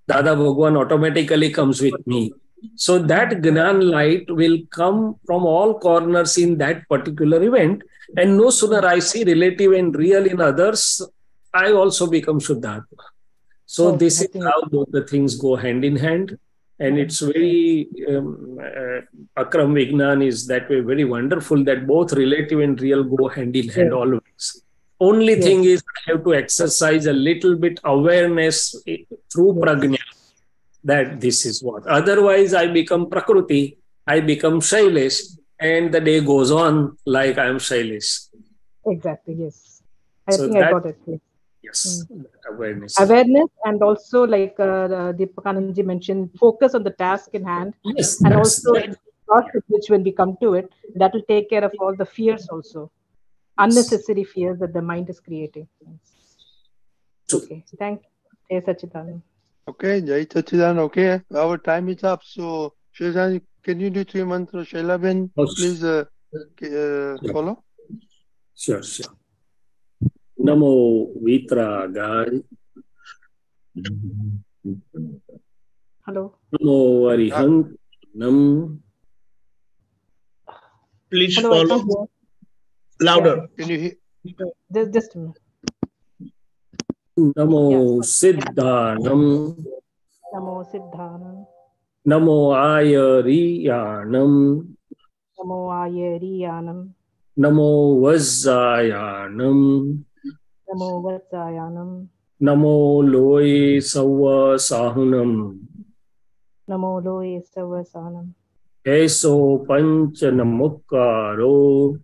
Dada Bhagwan automatically comes with me. So that Gnan light will come from all corners in that particular event. And no sooner I see relative and real in others, I also become Shuddhatma. So Okay, this I is think how both the things go hand in hand. And it's very, Akram Vignan is that way very wonderful that both relative and real go hand in hand always. Only thing is I have to exercise a little bit awareness through prajna that this is what. Otherwise, I become Prakruti, I become Shailesh, and the day goes on like I am Shailesh. exactly, yes. I So think that, I got it. Yes. yes, awareness. Awareness, and also like Deepakanandji mentioned, focus on the task in hand. Yes, and that's also right. which when we come to it, that will take care of all the fears also, unnecessary fears that the mind is creating. Okay, thank you. Jai Sachidanand. Okay, Jai Sachidanand. Okay, our time is up. So, Shaileshanandji, can you do 3 mantras? Shailaben, please follow. Sure, sure. Namo Vitragaya. Hello. Namo Arihantanam. Please Hello, I follow can't hear. louder. Can you hear? Just a minute. Namo Siddhanam. Namo Siddhanam. Namo Ayariyanam. Namo Ayariyanam. Namo Vajjayanam. Namo Vatsayanam. Namo Loe Sawa Sahunam. Namo Loe Savasanam. Eso Panchanamukaro.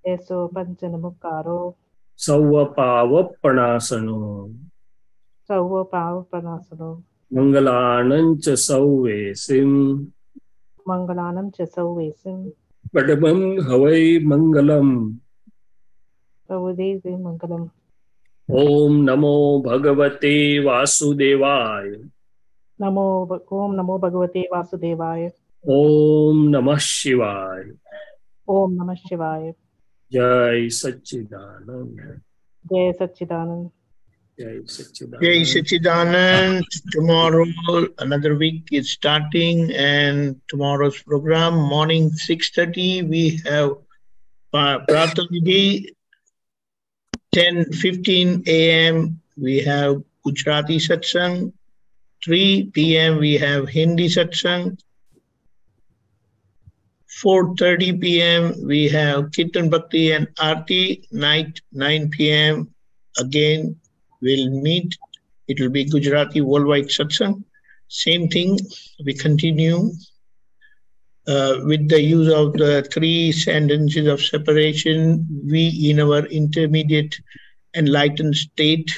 Eso Panchanamukaro. Sawa Pavapanasano. Sarva Pavapanasano. Mangalanancha Sauvesim. Mangalanam Chasavesim. Padamam Havai Mangalam. Savadesi Mangalam. Om Namo Bhagavate Vasudevaya. Om Namo Bhagavate Vasudevaya. Om Namah Shivaya. Om Namah Shivaya. Jai Sachidanand. Jai Sachidanand. Jai Sachidanand. Jai Sachidanand. Tomorrow, another week is starting, and tomorrow's program, morning 6:30, we have Prathavidhi. 10:15 a.m. we have Gujarati Satsang. 3 p.m. we have Hindi Satsang. 4:30 p.m. we have Kirtan Bhakti and Aarti. Night 9 p.m. again we'll meet. It will be Gujarati Worldwide Satsang. Same thing, we continue with the use of the 3 sentences of separation. We in our intermediate enlightened state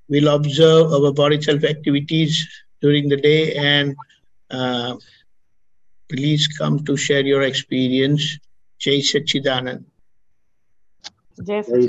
will observe our body self activities during the day, and please come to share your experience. Jai Sachidanand. Jai Sachidanand.